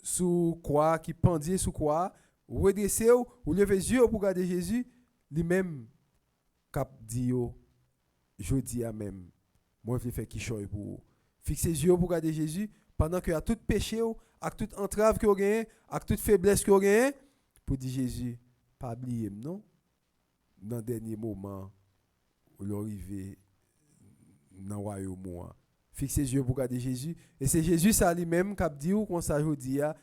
sous quoi qui pendait sous quoi, redresser ou lever yeux pour garder Jésus, lui-même cap dit yo jodi a même moi je vais faire qui choy pour vous. Fixez les yeux pour regarder Jésus pendant que à tout péché avec toute entrave que vous avez, avec toute faiblesse que vous avez, pour dire Jésus pas oublier non dans le dernier moment où l'arrivée dans le royaume. Fixez les yeux pour regarder Jésus et c'est Jésus ça lui-même qui a dit ou comme ça jodi a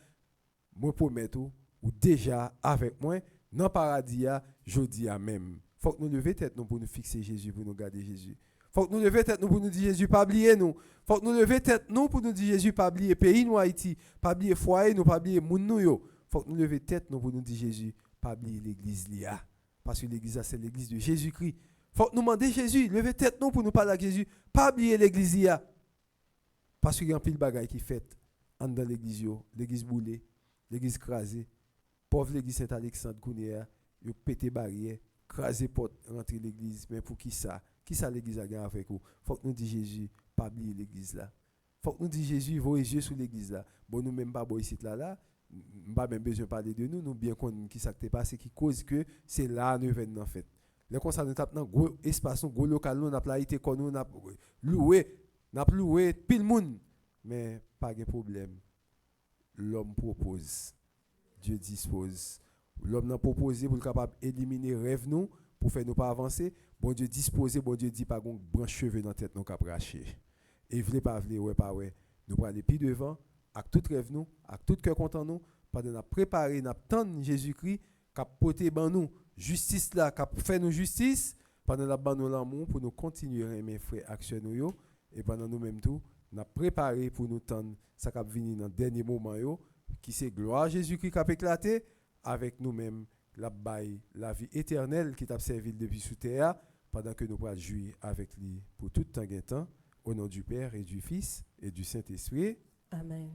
moi promets ou déjà avec moi dans le paradis jodi a même. Faut que nous lever tête nous pour nous fixer Jésus pour nous garder Jésus. Faut que nous lever tête nous pour nous dire Jésus pas oublier nous. Faut que nous lever tête nous pour nous dire Jésus pas oublier pays nous Haïti, pas oublier foyer nous, pas oublier moun nous yo. Faut que nous lever tête nous pour nous dire Jésus pas oublier l'église là parce que l'église c'est l'église de Jésus-Christ. Faut que nous demander Jésus, lever tête nous pour nous parler à Jésus, pas oublier l'église là. Parce qu'il y a un pile bagaille qui fait dans l'église yo, l'église boulée, l'église crasée. Pauvre l'église Saint-Alexandre Kounéa, yo pété barrière, crasé porte rentrer l'église, mais pour qui ça? Qui ça l'église a gagné avec vous? Faut que nous disions Jésus, pas oublier l'église là. Faut que nous disions Jésus, voyez Jésus sur l'église là. Bon, nous même pas boy ici là, pas même besoin de parler de nous, nous bien qu'on qui ça t'est passé, qui cause que c'est là nous venons en fait. Les constats nous tapent dans gros espace, gros local, nous n'a pas été qu'on nous n'a loué pile monde, mais pas de problème. L'homme propose, Dieu dispose. L'homme n'a proposé pour être capable d'éliminer rêve nous, pour faire nous pas avancer. Bon Dieu disposé, bon Dieu dit pas qu'on branche cheveux dans la tête nous cap racher. Et vle pas vle, ouais pas ouais. Nous pour aller plus devant, avec tout rêve nous, avec tout cœur content nous, pendant n'a préparé, n'a tendre Jésus-Christ cap porter ban nous justice là, cap fait nous justice, pendant la ban nous l'amour pour nous continuer à aimer frères action nous yo et pendant nous même tout, n'a préparé pour nous tendre ça cap venir dans dernier moment yo qui c'est gloire Jésus-Christ cap éclaté avec nous-mêmes la baille la vie éternelle qui t'a servi depuis sous terre pendant que nous pourrons jouir avec lui pour tout temps et temps au nom du Père et du Fils et du Saint-Esprit. Amen.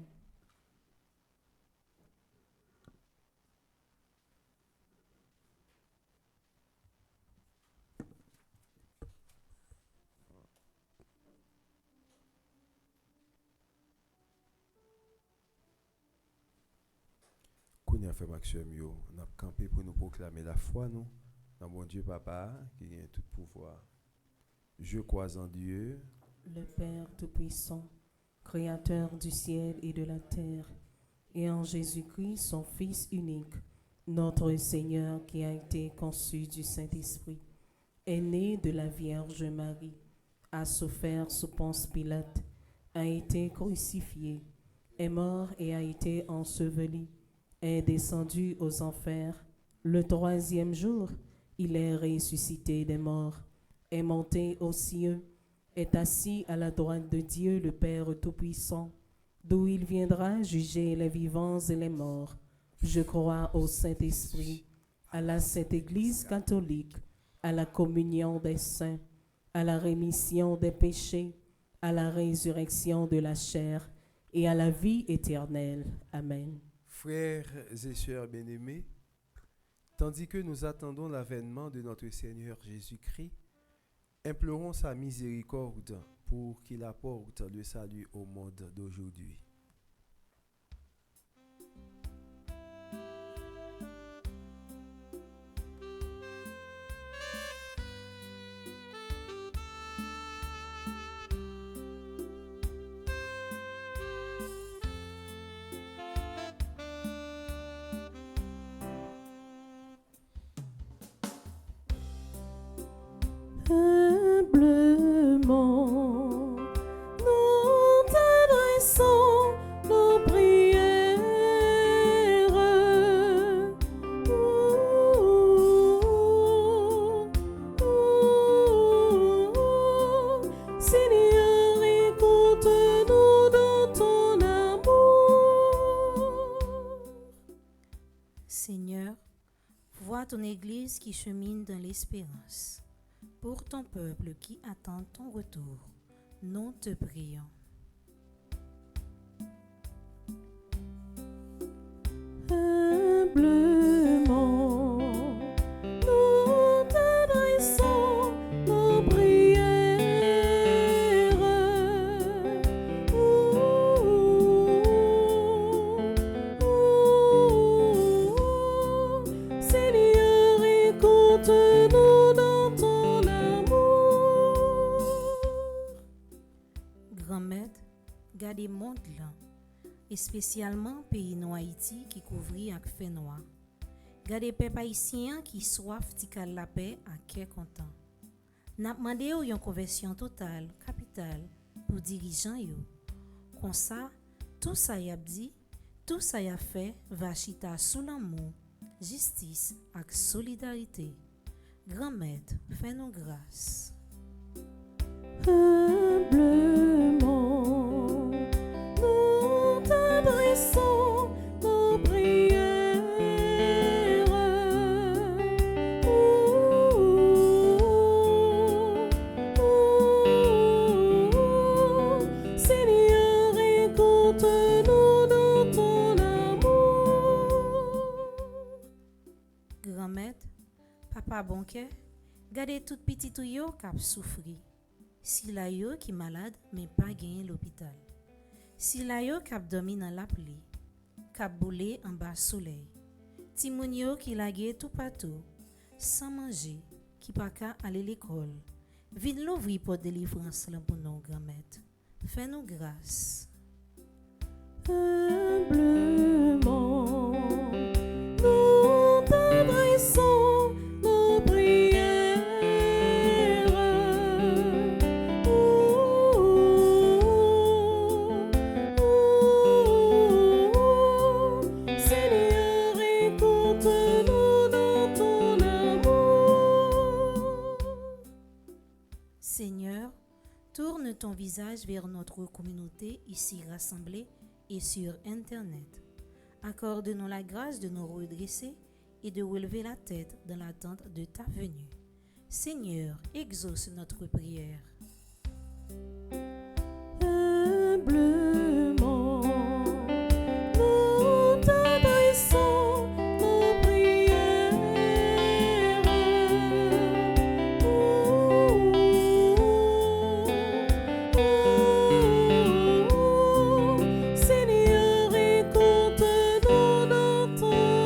Qu'on y a fait Maxime, on a campé pour nous proclamer la foi, nous, dans mon Dieu Papa, qui a tout pouvoir. Je crois en Dieu, le Père Tout-Puissant, Créateur du ciel et de la terre, et en Jésus-Christ, son Fils unique, notre Seigneur qui a été conçu du Saint-Esprit, est né de la Vierge Marie, a souffert sous Ponce Pilate, a été crucifié, est mort et a été enseveli, est descendu aux enfers. Le 3e jour, il est ressuscité des morts, est monté aux cieux, est assis à la droite de Dieu le Père Tout-Puissant, d'où il viendra juger les vivants et les morts. Je crois au Saint-Esprit, à la Sainte Église catholique, à la communion des saints, à la rémission des péchés, à la résurrection de la chair et à la vie éternelle. Amen. frères et sœurs bien-aimés, tandis que nous attendons l'avènement de notre Seigneur Jésus-Christ, implorons sa miséricorde pour qu'il apporte le salut au monde d'aujourd'hui. Humblement, nous t'adressons nos prières. Seigneur, écoute-nous dans ton amour. Seigneur, vois ton Église qui chemine dans l'espérance. Pour ton peuple qui attend ton retour, nous te prions. Humblement, nous t'adressons nos prières. Seigneur, écoute-nous dans ton amour. Grand Maître, gardez monde là, et spécialement pays nou Haïti qui couvrit avec fait noir. Gardez peuple haïtien qui soif tikal la paix à quai content. N'a demandé une conversion totale, capitale pour dirigeants yo. Comme ça, tout ça y a dit, tout ça y a fait va chita sous l'amour, justice et solidarité. Grand Maître, fais-nous grâce. Humblement, nous t'adressons nos prières. Seigneur, écoute-nous dans ton amour. Grand Maître, Papa Bonquet, gardez tout petit tout yo k'ap souffri. Si la yo qui malade mais pas gagné l'hôpital. Si la yo k'ap dormi dans la pluie, k'ap boulé en bas soleil. Ti moun yo qui lage tout partout, sans manger, qui pas ka aller l'école. Vide l'ouvri pour délivrance là pour nous, Grand Maître. Fais-nous grâce. Humblement, nous t'adressons nos prières. Seigneur, écoute-nous dans ton amour. Seigneur, tourne ton visage vers notre communauté ici rassemblée et sur Internet. Accorde-nous la grâce de nous redresser et de relever la tête dans l'attente de ta venue. Seigneur, exauce notre prière. Humblement, nous t'adressons nos prières. Seigneur, écoute-nous dans ton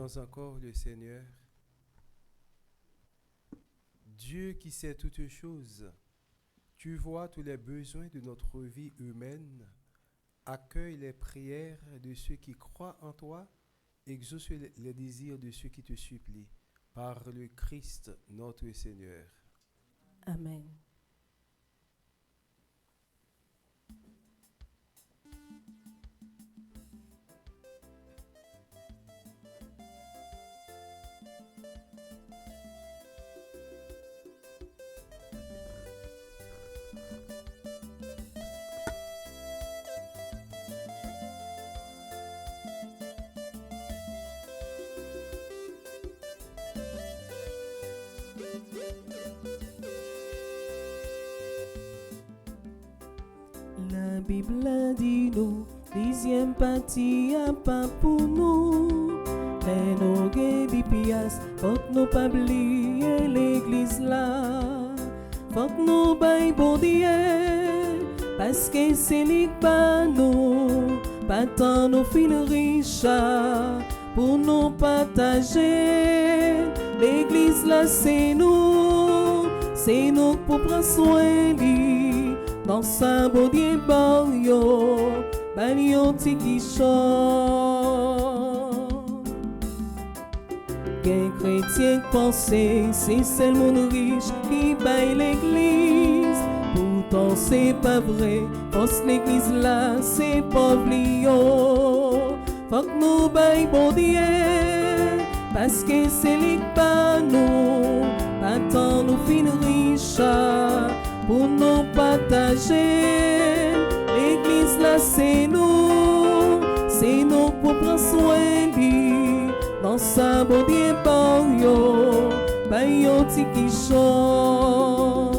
Prions encore le Seigneur. Dieu qui sait toutes choses, tu vois tous les besoins de notre vie humaine. Accueille les prières de ceux qui croient en toi. Exauce les désirs de ceux qui te supplient. Par le Christ notre Seigneur. Amen. La Bible a dit nous, dixième partie a pas pour nous. Mais nous guédis pias, faut que nous pas oublier l'église là. Faut que nous baille bon Dieu, parce que c'est lui pas nous. Pas tant nous fin riches pour nous partager. L'église là c'est nous pour prendre soin de. Dans sa body barrio, bagnon tiki chante. Qu'un chrétien pensé, c'est seul monde riche qui baille l'église. Pourtant c'est pas vrai, parce l'église là c'est pauvre lion. Faut que nous baille bon Dieu, parce que c'est lui pas nous. Pas tant nous fin riches pour nous partager. L'église là c'est nous pour prendre soin de. Dans sa body barrio, baillon tiki chante.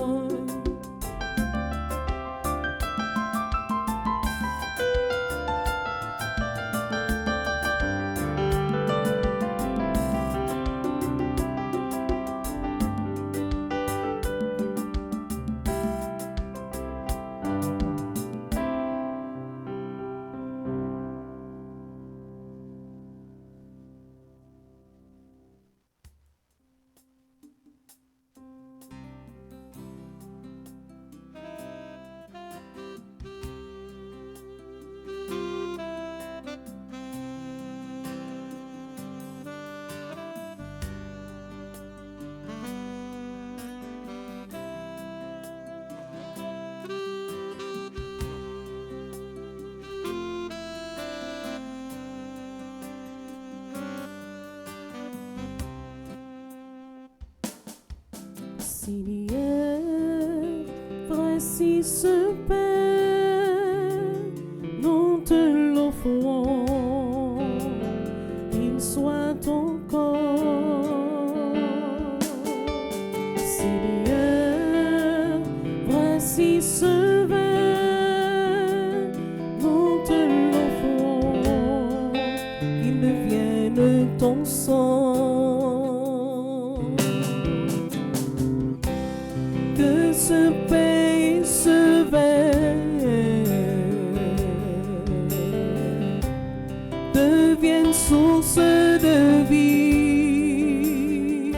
Seigneur, voici ce pain, nous te l'offrons, qu'il soit ton corps. Seigneur, voici ce vin, nous te l'offrons, qu'il devienne ton sang. Que ce pain, ce vin devienne source de vie,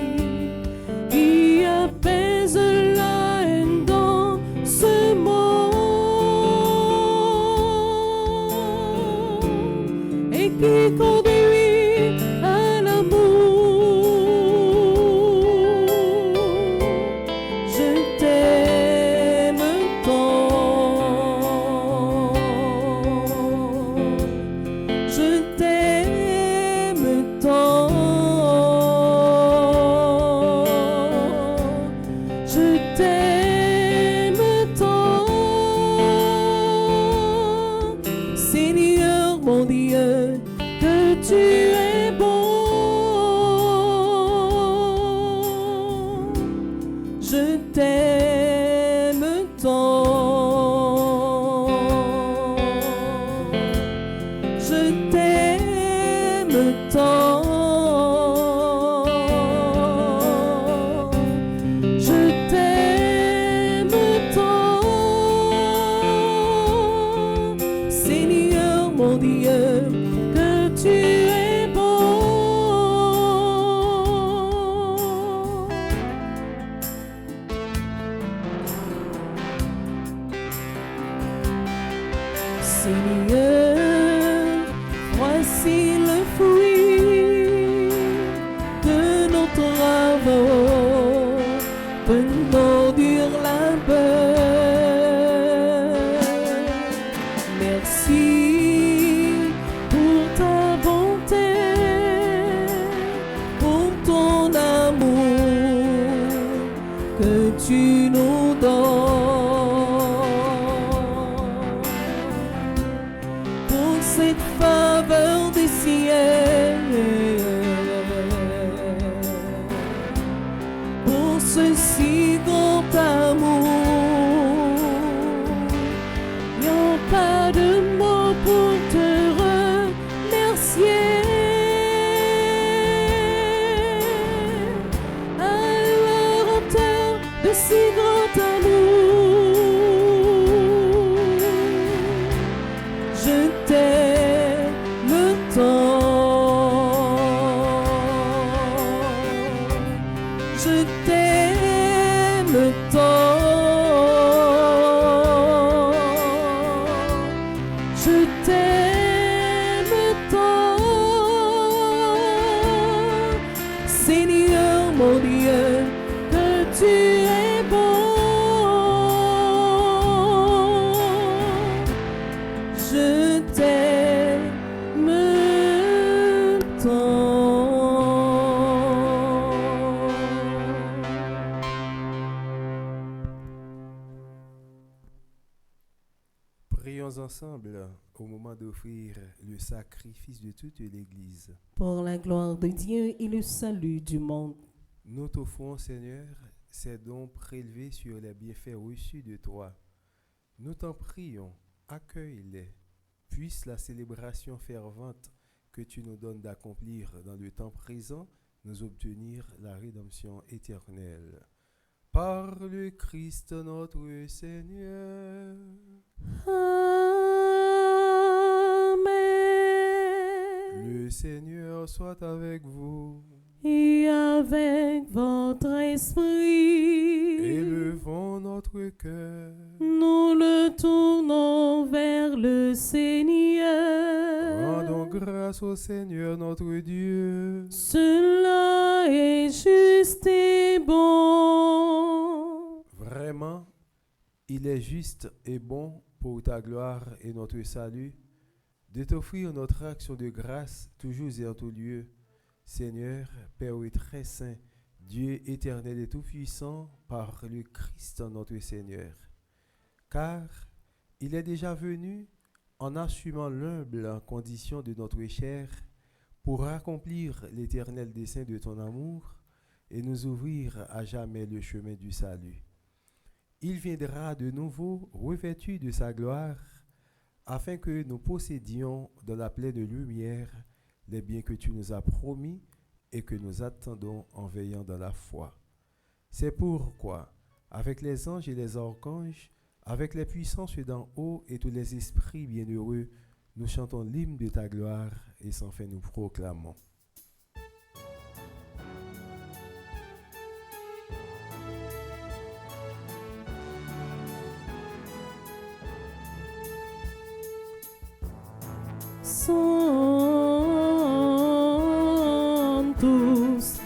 qui apaise la haine dans ce monde et qui conduit à l'amour. Je t'aime tant, je t'aime tant, je t'aime tant, Seigneur mon Dieu, que tu es bon. Seigneur, voici le fruit de nos travaux, de nos durs labeurs. Merci pour ta bonté, pour ton amour que tu nous donnes, pour cette faveur du ciel, pour ce si grand amour. Y a pas de mots pour te remercier. À la hauteur de si grand amour, je t'aime tant, je t'aime tant, je t'aime tant, Seigneur mon Dieu, que tu es bon. Je t'aime tant. Prions ensemble au moment d'offrir le sacrifice de toute l'Église. Pour la gloire de Dieu et le salut du monde. Nous t'offrons, Seigneur, ces dons prélevés sur les bienfaits reçus de toi. Nous t'en prions, accueille-les. Puisse la célébration fervente que tu nous donnes d'accomplir dans le temps présent nous obtenir la rédemption éternelle. Par le Christ notre Seigneur. Amen. Le Seigneur soit avec vous. Et avec votre esprit, Élevons notre cœur. nous le tournons vers le Seigneur. Rendons grâce au Seigneur notre Dieu. Cela est juste et bon. Vraiment, il est juste et bon pour ta gloire et notre salut de t'offrir notre action de grâce toujours et en tout lieu. Seigneur, Père très saint, Dieu éternel et tout-puissant, par le Christ notre Seigneur. Car il est déjà venu en assumant l'humble condition de notre chair pour accomplir l'éternel dessein de ton amour et nous ouvrir à jamais le chemin du salut. Il viendra de nouveau revêtu de sa gloire afin que nous possédions dans la pleine lumière les biens que tu nous as promis et que nous attendons en veillant dans la foi. C'est pourquoi, avec les anges et les archanges, avec les puissances d'en haut et tous les esprits bienheureux, nous chantons l'hymne de ta gloire et sans fin nous proclamons. Sanctus,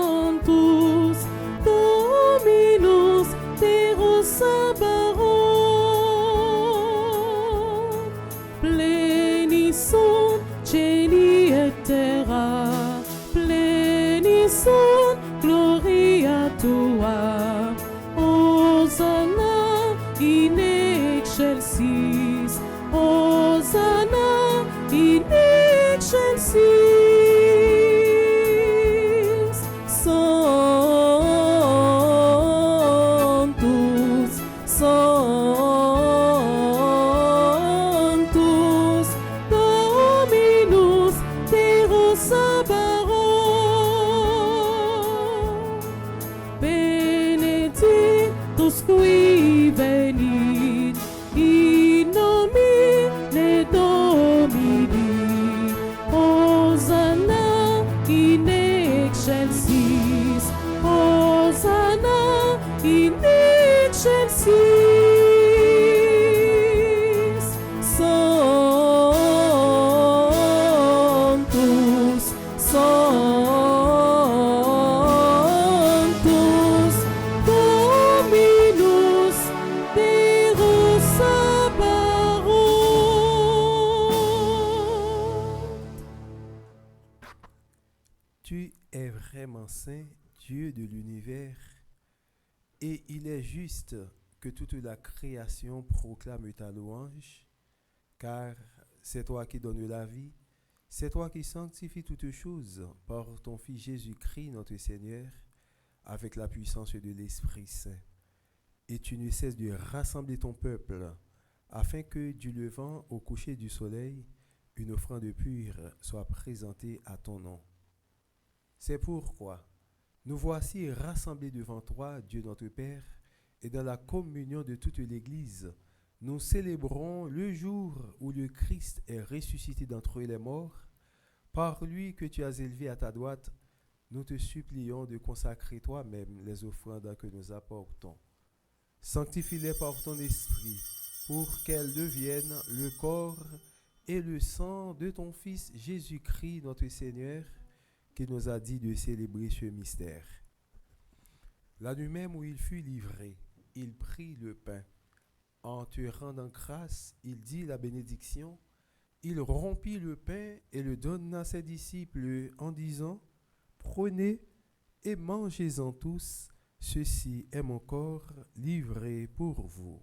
Sanctus, Dominus Deus Sabaoth, pleni sunt cieli et terra, pleni sunt gloria tua, Hosanna in excelsis, Hosanna in excelsis. Sanctus, Sanctus, Dominus Deus Sabaoth, benedictus qui venit in nomine Domini, Hosanna in excelsis, Hosanna in excelsis. éternellement saint, Dieu de l'univers, et il est juste que toute la création proclame ta louange, car c'est toi qui donnes la vie, c'est toi qui sanctifies toutes choses par ton Fils Jésus-Christ, notre Seigneur, avec la puissance de l'Esprit Saint. Et tu ne cesses de rassembler ton peuple, afin que du levant au coucher du soleil, une offrande pure soit présentée à ton nom. C'est pourquoi nous voici rassemblés devant toi, Dieu notre Père, et dans la communion de toute l'Église, nous célébrons le jour où le Christ est ressuscité d'entre les morts. Par lui que tu as élevé à ta droite, nous te supplions de consacrer toi-même les offrandes que nous apportons. Sanctifie-les par ton esprit, pour qu'elles deviennent le corps et le sang de ton Fils Jésus-Christ, notre Seigneur, qui nous a dit de célébrer ce mystère. La nuit même où il fut livré, il prit le pain. En te rendant grâce, il dit la bénédiction. Il rompit le pain et le donna à ses disciples en disant, « Prenez et mangez-en tous, ceci est mon corps livré pour vous. »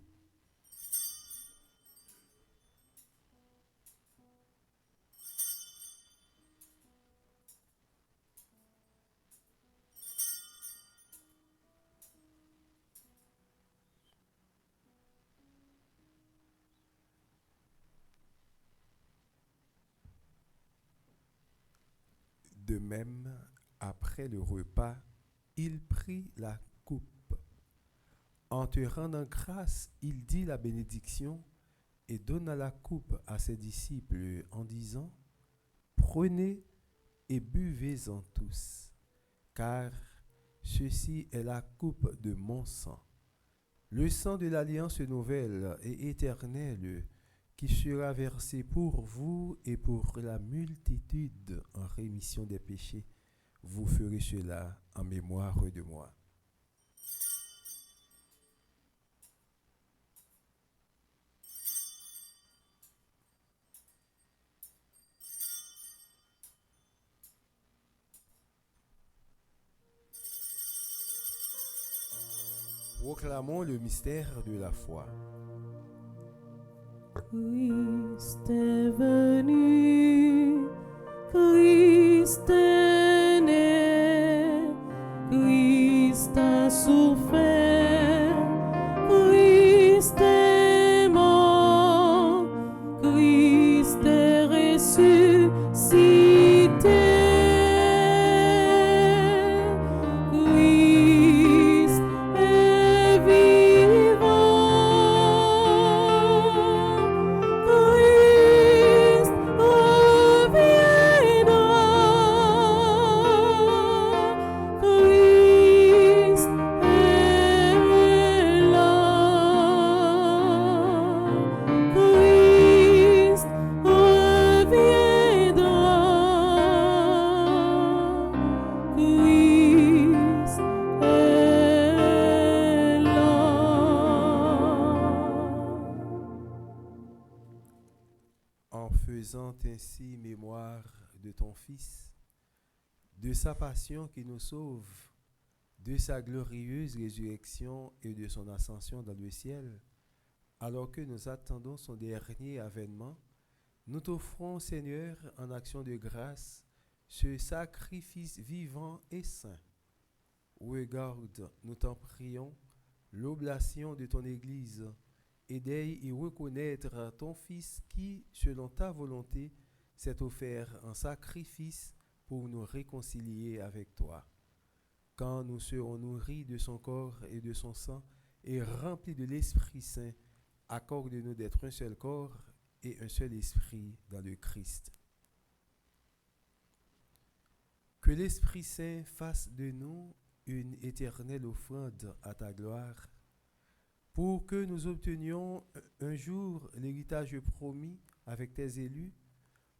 De même, après le repas, il prit la coupe. En te rendant grâce, il dit la bénédiction et donna la coupe à ses disciples en disant, « Prenez et buvez-en tous, car ceci est la coupe de mon sang, le sang de l'alliance nouvelle et éternelle, qui sera versé pour vous et pour la multitude en rémission des péchés. Vous ferez cela en mémoire de moi. » Proclamons le mystère de la foi. Christ est venu, Christ est né, Christ a souffert, Christ est mort, Christ est ressuscité, Christ est vivant. Christ reviendra. Christ est là. Christ reviendra. Christ est là. En faisant ainsi mémoire de ton Fils, de sa passion qui nous sauve, de sa glorieuse résurrection et de son ascension dans le ciel, alors que nous attendons son dernier avènement, nous t'offrons, Seigneur, en action de grâce, ce sacrifice vivant et saint. Regarde, nous t'en prions, l'oblation de ton Église, et d'aille y reconnaître ton Fils qui, selon ta volonté, s'est offert en sacrifice pour nous réconcilier avec toi. Quand nous serons nourris de son corps et de son sang et remplis de l'Esprit Saint, accorde-nous d'être un seul corps et un seul esprit dans le Christ. Que l'Esprit Saint fasse de nous une éternelle offrande à ta gloire, pour que nous obtenions un jour l'héritage promis avec tes élus,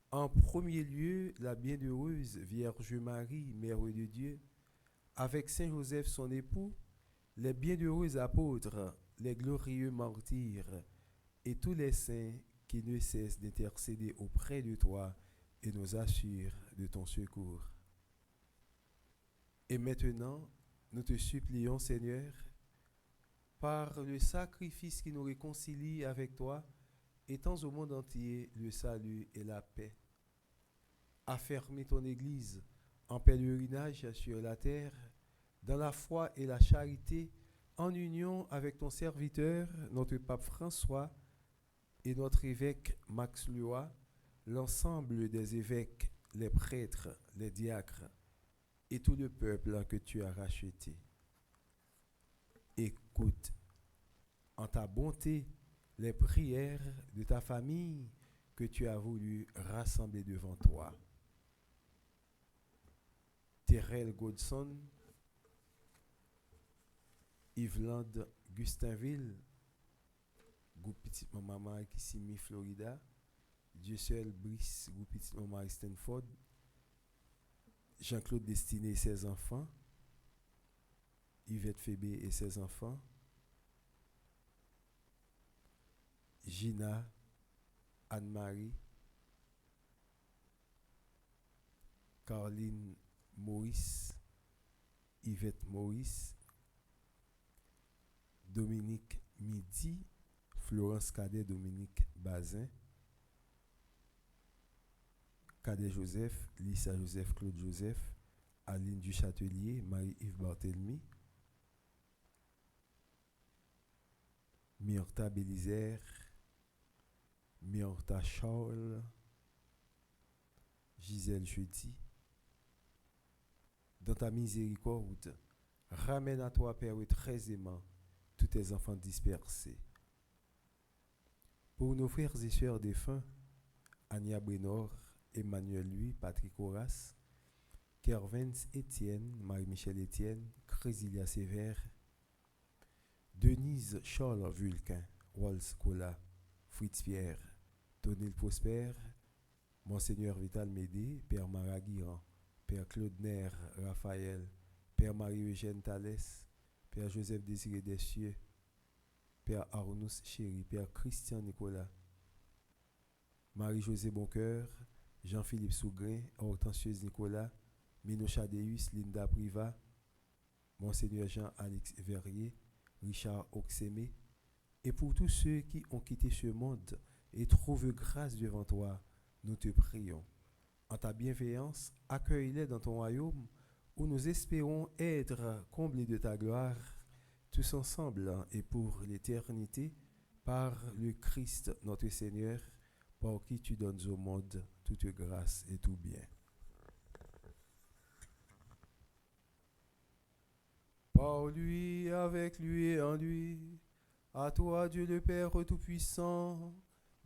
en premier lieu la bienheureuse Vierge Marie, Mère de Dieu, avec Saint Joseph son époux, les bienheureux apôtres, les glorieux martyrs, et tous les saints qui ne cessent d'intercéder auprès de toi et nous assurent de ton secours. Et maintenant, nous te supplions, Seigneur, par le sacrifice qui nous réconcilie avec toi, étends au monde entier le salut et la paix. Affermis ton Église en pèlerinage sur la terre, dans la foi et la charité, en union avec ton serviteur, notre pape François, et notre évêque Max Loa, l'ensemble des évêques, les prêtres, les diacres, et tout le peuple que tu as racheté. Écoute en ta bonté les prières de ta famille que tu as voulu rassembler devant toi. Thérèse Godson, Yveland Gustinville, Groupe Petit Maman Kissimmee, Florida, Dieu seul Brice, Groupe Petit Maman Stanford, Jean-Claude Destiné et ses enfants, Yvette Fébé et ses enfants, Gina, Anne-Marie, Caroline Maurice, Yvette Maurice, Dominique Midi, Florence Cadet, Dominique Bazin, Cadet Joseph, Lisa Joseph, Claude Joseph, Aline Duchâtelier, Marie-Yves Barthélemy, Myrta Bélizer, Myrta Charles, Gisèle Jeudi. Dans ta miséricorde, ramène à toi, Père, très aimant, tous tes enfants dispersés. Pour nos frères et sœurs défunts, Ania Brénor, Emmanuel Louis, Patrick Horace, Kervens Étienne, Marie-Michel Étienne, Crésilia Sévère, Denise Charles Vulcain, Walls Cola, Fritz Pierre, Tonil Prosper, Monseigneur Vital Médé, Père Maraguiran, Père Claude Nair Raphaël, Père Marie-Eugène Thalès, Père Joseph Désiré Descieux, Père Arnous Chéri, Père Christian Nicolas, Marie-Josée Boncoeur, Jean-Philippe Sougrin, Hortensieuse Nicolas, Mino Chadeus, Linda Priva, Monseigneur Jean-Alex Verrier, Richard Oxémé, et pour tous ceux qui ont quitté ce monde et trouvent grâce devant toi, nous te prions. En ta bienveillance, accueille-les dans ton royaume où nous espérons être comblés de ta gloire, tous ensemble et pour l'éternité, par le Christ notre Seigneur, par qui tu donnes au monde toute grâce et tout bien. Par lui, avec lui et en lui, à toi Dieu le Père Tout-Puissant,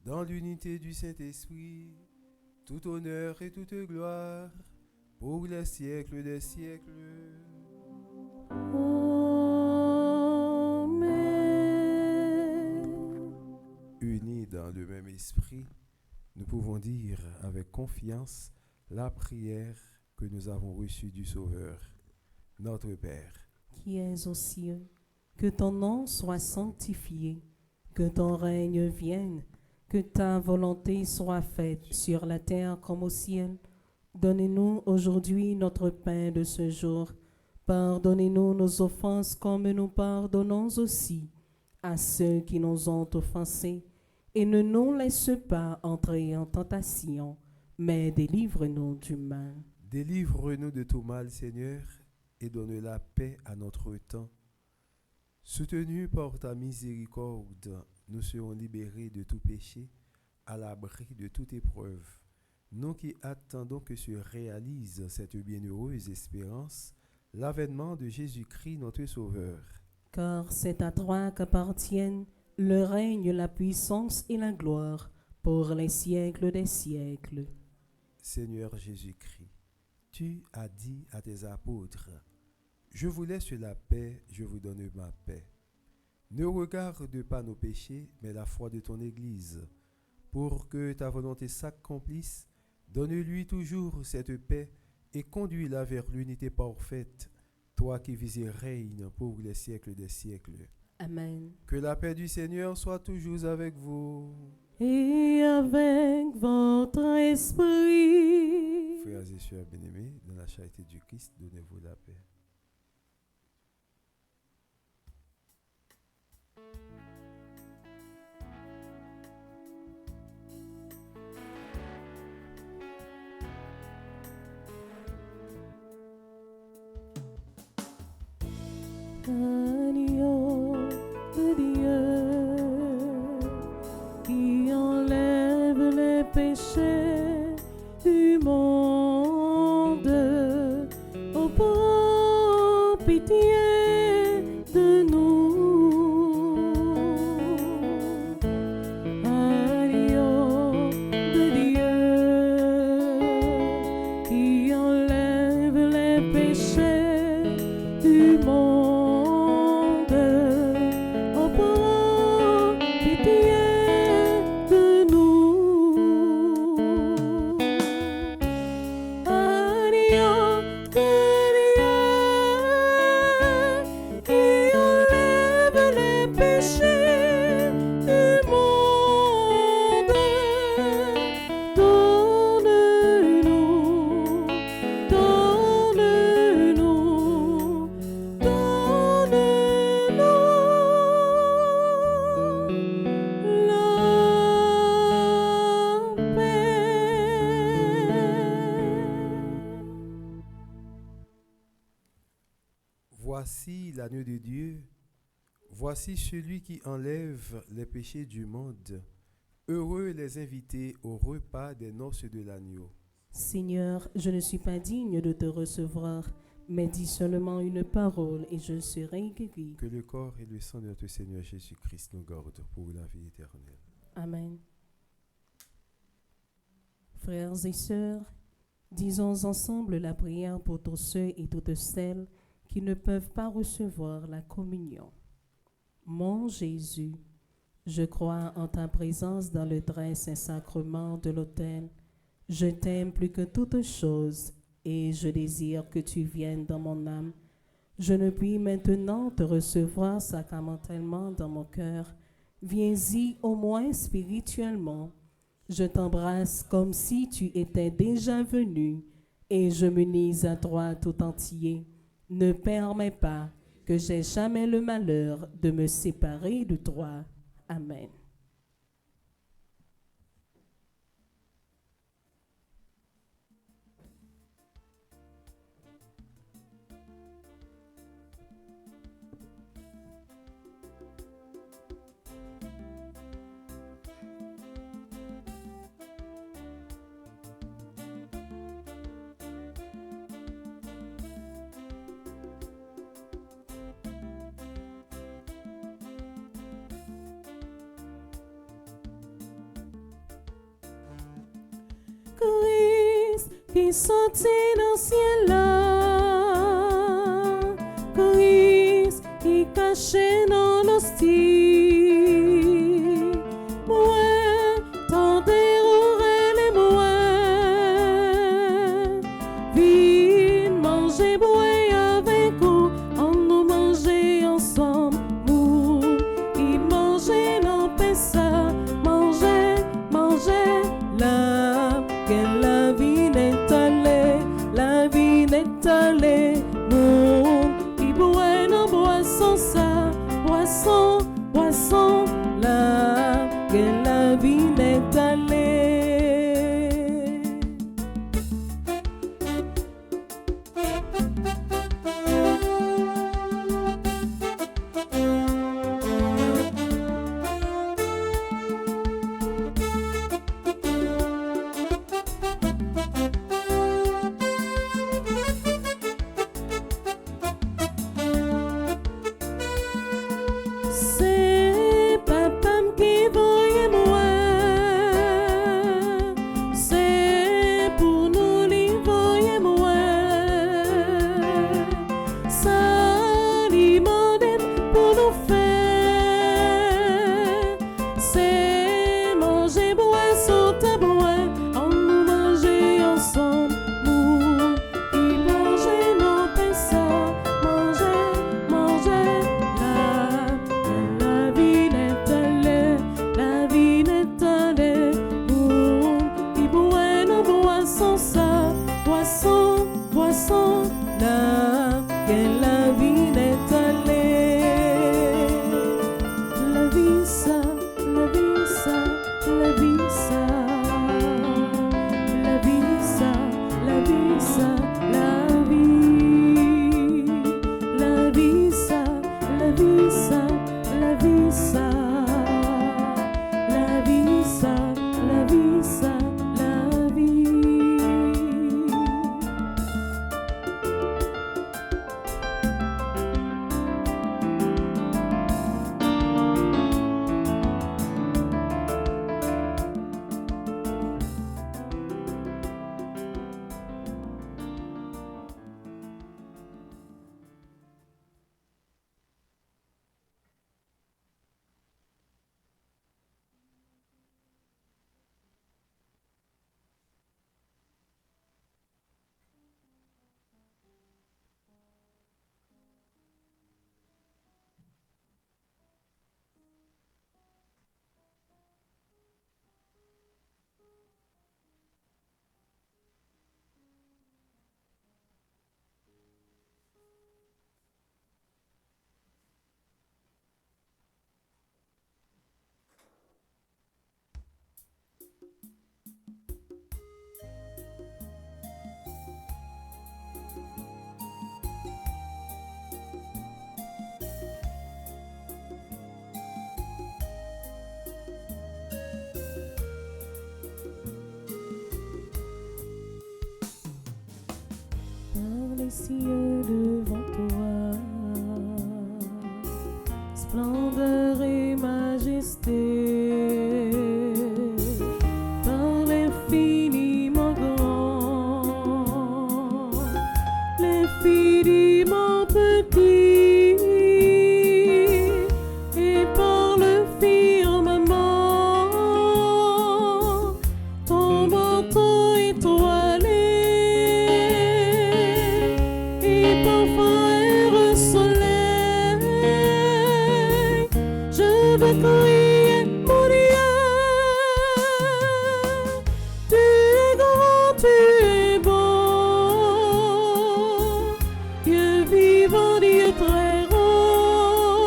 dans l'unité du Saint-Esprit, tout honneur et toute gloire, pour les siècles des siècles. Amen. Unis dans le même esprit, nous pouvons dire avec confiance la prière que nous avons reçue du Sauveur, notre Père. Qui es aux cieux, que ton nom soit sanctifié, que ton règne vienne, que ta volonté soit faite sur la terre comme au ciel. Donnez-nous aujourd'hui notre pain de ce jour. Pardonnez-nous nos offenses comme nous pardonnons aussi à ceux qui nous ont offensés. Et ne nous laisse pas entrer en tentation, mais délivre-nous du mal. Délivre-nous de tout mal, Seigneur, et donne la paix à notre temps. Soutenus par ta miséricorde, nous serons libérés de tout péché, à l'abri de toute épreuve. Nous qui attendons que se réalise cette bienheureuse espérance, l'avènement de Jésus-Christ notre Sauveur. Car c'est à toi qu'appartiennent le règne, la puissance et la gloire pour les siècles des siècles. Seigneur Jésus-Christ, tu as dit à tes apôtres, « Je vous laisse la paix, je vous donne ma paix. Ne regarde pas nos péchés, mais la foi de ton Église. Pour que ta volonté s'accomplisse, donne-lui toujours cette paix et conduis-la vers l'unité parfaite, toi qui vis et règnes pour les siècles des siècles. » Amen. Que la paix du Seigneur soit toujours avec vous. Et avec votre esprit. frères et sœurs bien-aimés, dans la charité du Christ, donnez-vous la paix. Agneau de Dieu qui enlève les péchés du monde, oh, prends pitié de nous. Agneau de Dieu qui enlève les péchés du monde. Voici l'agneau de Dieu, voici celui qui enlève les péchés du monde. Heureux les invités au repas des noces de l'agneau. Seigneur, je ne suis pas digne de te recevoir, mais dis seulement une parole et je serai guéri. Que le corps et le sang de notre Seigneur Jésus-Christ nous gardent pour la vie éternelle. Amen. Frères et sœurs, disons ensemble la prière pour tous ceux et toutes celles qui ne peuvent pas recevoir la communion. Mon Jésus, je crois en ta présence dans le très saint sacrement de l'autel. Je t'aime plus que toute chose et je désire que tu viennes dans mon âme. Je ne puis maintenant te recevoir sacramentellement dans mon cœur. Viens-y au moins spirituellement. Je t'embrasse comme si tu étais déjà venu et je m'unis à toi tout entier. Ne permets pas que j'aie jamais le malheur de me séparer de toi. Amen. Christ qui sortit dans le ciel là, Christ qui caché dans l'hostie, moi t'en dérouler les moines, viens manger boire avec vous, on nous manger ensemble, nous qui manger non ça, manger, manger là. Que la vie n'est allée, monde qui boit dans boisson ça, boisson, boisson, là, que la vie n'est allée. visa, la visa, la visa, la visa, la visa, la vie, la visa, la visa, la visa, la visa, la visa, la vie. Par les cieux devant toi, splendeur et majesté, par l'infiniment grand, l'infiniment petit, et par le firmament, ton manteau étoilé. Frère soleil, je veux crier mon Dieu. Tu es grand, tu es beau, Dieu vivant, Dieu très haut.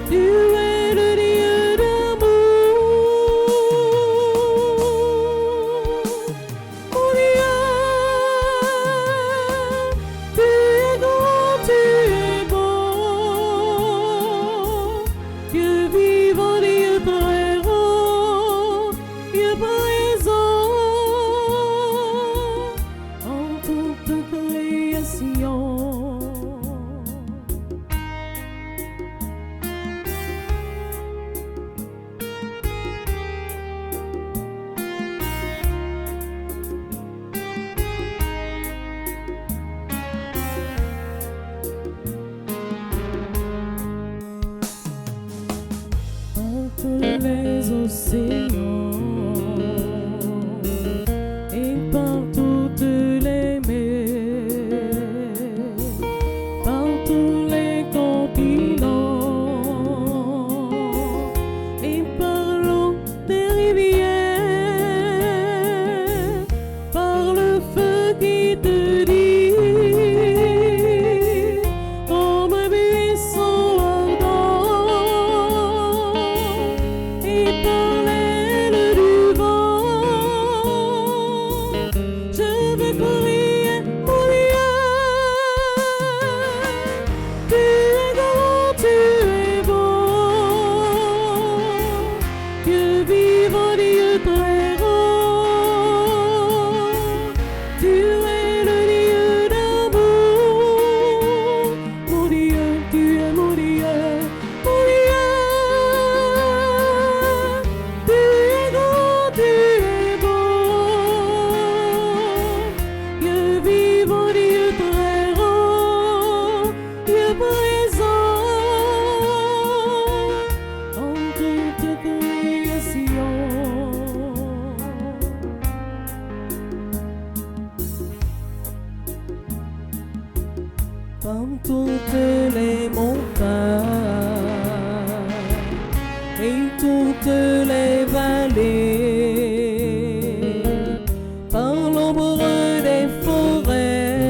Tu es le Dieu d'amour, mon Dieu. Tu es grand, tu es beau, Dieu vivant, Dieu très haut, Dieu présent en toute création. Par tous les océans et par toutes les mers, par tous les continents et par l'eau des rivières, par le feu qui te dit comme un buisson ardent, et par l'aile du vent, je veux crier mon Dieu. Tu es grand, tu es beau, Dieu vivant, Dieu très haut. Tu es le Dieu d'amour, mon Dieu, tu es mon Dieu, mon Dieu. Tu es grand, tu es beau, Dieu vivant, Dieu très haut, Dieu présent en toute création. Comme toutes les montagnes et toutes les vallées, par l'ombre des forêts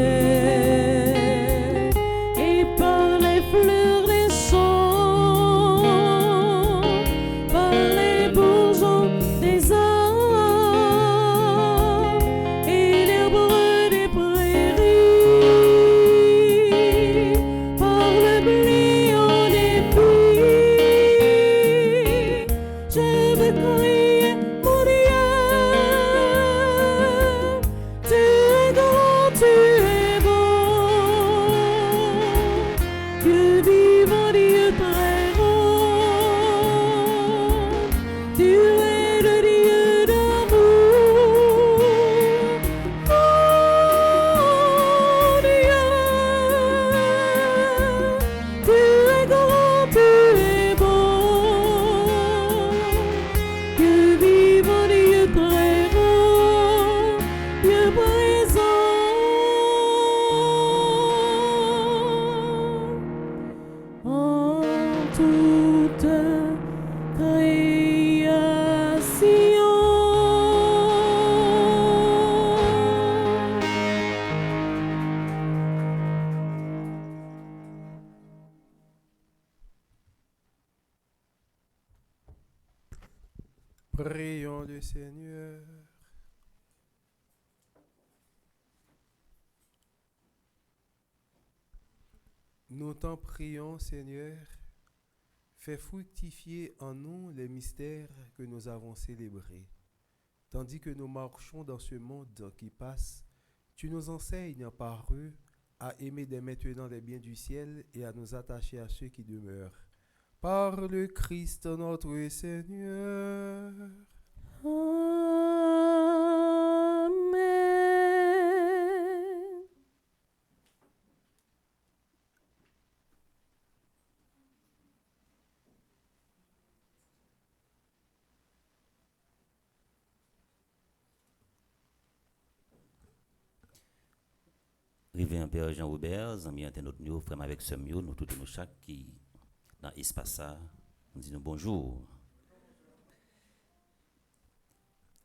et par les fleurs des champs, Prions le Seigneur. Nous t'en prions, Seigneur, fais fructifier en nous les mystères que nous avons célébrés. Tandis que nous marchons dans ce monde qui passe, tu nous enseignes par eux à aimer dès maintenant les biens du ciel et à nous attacher à ceux qui demeurent. Par le Christ notre Seigneur. Amen. Révérend Père Jean-Robert, amis internautes, nous, frères avec ce mieux, nous tous et nous chaque qui dans l'espace ça, nous disons bonjour.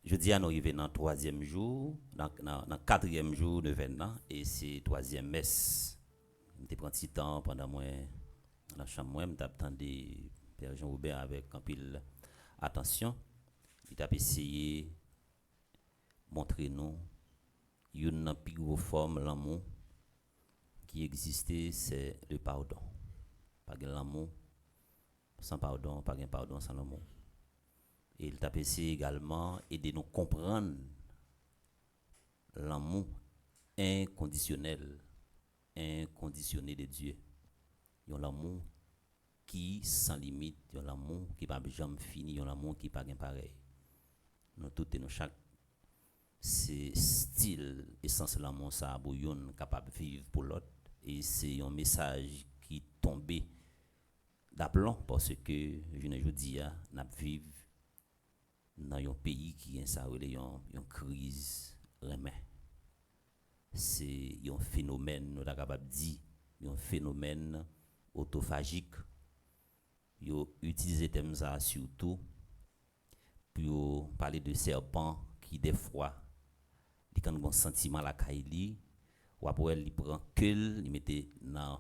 Je dis à nous arriver dans le troisième jour, dans le quatrième jour de Vénan, et c'est troisième messe. Je prends un petit temps pendant moi, dans la chambre, je m'attendais Père Jean-Robert avec un pile attention. Il a essayé de montrer nous une plus grosse forme l'amour qui existait, c'est le pardon. Pas de l'amour sans pardon, pas de pardon sans l'amour. Et il t'a essayé également aider nous comprendre l'amour inconditionnel, inconditionné de Dieu. Il y a l'amour qui sans limite, il y a l'amour qui pas jamais fini, il y a l'amour qui pas pareil. Nous tous et nous chaque c'est style essence l'amour ça bouillon capable de vivre pour l'autre et c'est un message qui tombé d'aplomb parce que je ne dis à n'a vivre dans un pays qui est ça une crise remet c'est un phénomène nous capable dire un phénomène autophagique yo utiliser thème ça surtout pour parler de serpent qui des fois il quand bon sentiment la kaili ou après il prend queue il mettait dans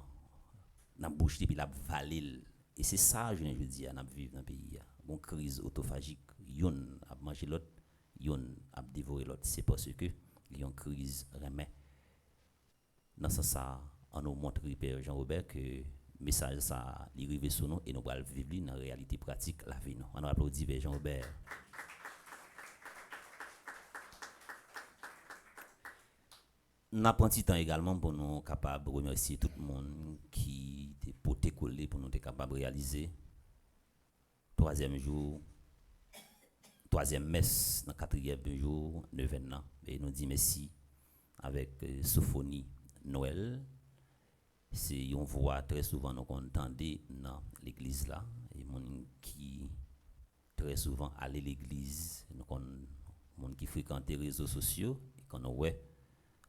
bouche et puis la valer et c'est ça je dis à n'a vivre dans pays une crise autophagique yon a manger l'autre yon a dévorer l'autre c'est parce que il y a une crise remet dans ça on nous montre Père Jean-Robert que message ça il arrive sur nous et nous va vivre dans réalité pratique la vie nous on applaudit Père Jean-Robert. Nous avons pris temps également pour nous capables de remercier tout le monde qui était pour te coller pour nous être capables de réaliser troisième jour troisième messe dans quatrième jour de Vénan et nous dit merci avec Sophonie Noël c'est on voit très souvent nous entendait dans l'église là et monde qui très souvent aller l'église nous monde qui fréquente les réseaux sociaux et qu'on ouais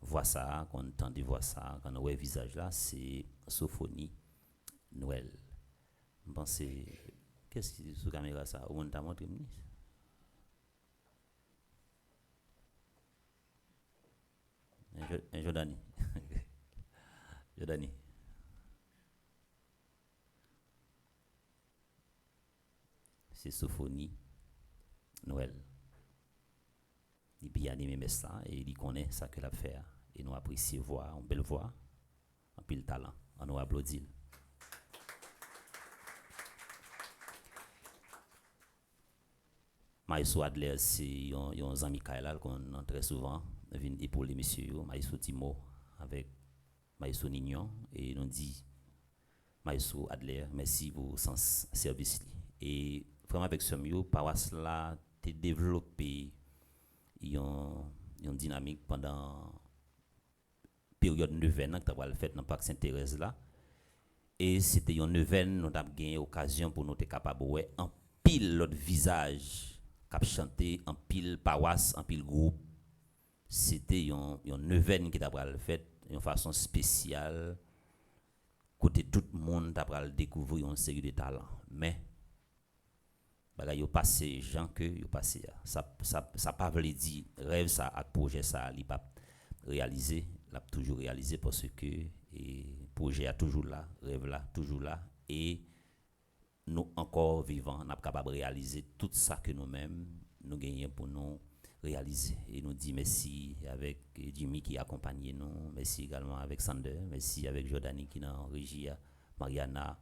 voir ça, quand on entend de voir ça, quand on voit le visage là, c'est Sophonie Noël. Je pense qu'est-ce que sur caméra ça, on t'a montré un Jordanie. Jordanie. C'est Sophonie Noël. Il bien animé ça et il connaît ça que l'a fait et nous apprécions voir, on belle voix, un pile talent, on nous applaudit. Maïsou Adler c'est un ami Kaila qu'on a très souvent vient épauler monsieur Maïsou Timo avec Maïsou Nignon et nous dit Maïsou Adler merci pour son service et vraiment avec ce mieux paroisse là t'es développé une dynamique pendant période neuvaine que tu as fait dans le parc Sainte-Thérèse là et c'était une neuvaine nous avons gagné occasion pour nous être capable ouais en pile l'autre visage cap chanter en pile paroisse en pile groupe c'était une neuvaine qui t'a fait une façon spéciale côté tout le monde t'a découvrir une série de talents mais bagay yo passé gens que yo passé ça pas veut dire rêve ça ak projet ça li pas réalisé, l'a toujours réalisé parce que projet a toujours là, rêve là toujours là et nous encore vivants, n'a capable réaliser tout ça que nous-mêmes nous gagnons pour nous réaliser. Et nous dit merci avec Jimmy qui accompagne nous, merci également avec Sander, merci avec Jordani qui est en régie, Mariana,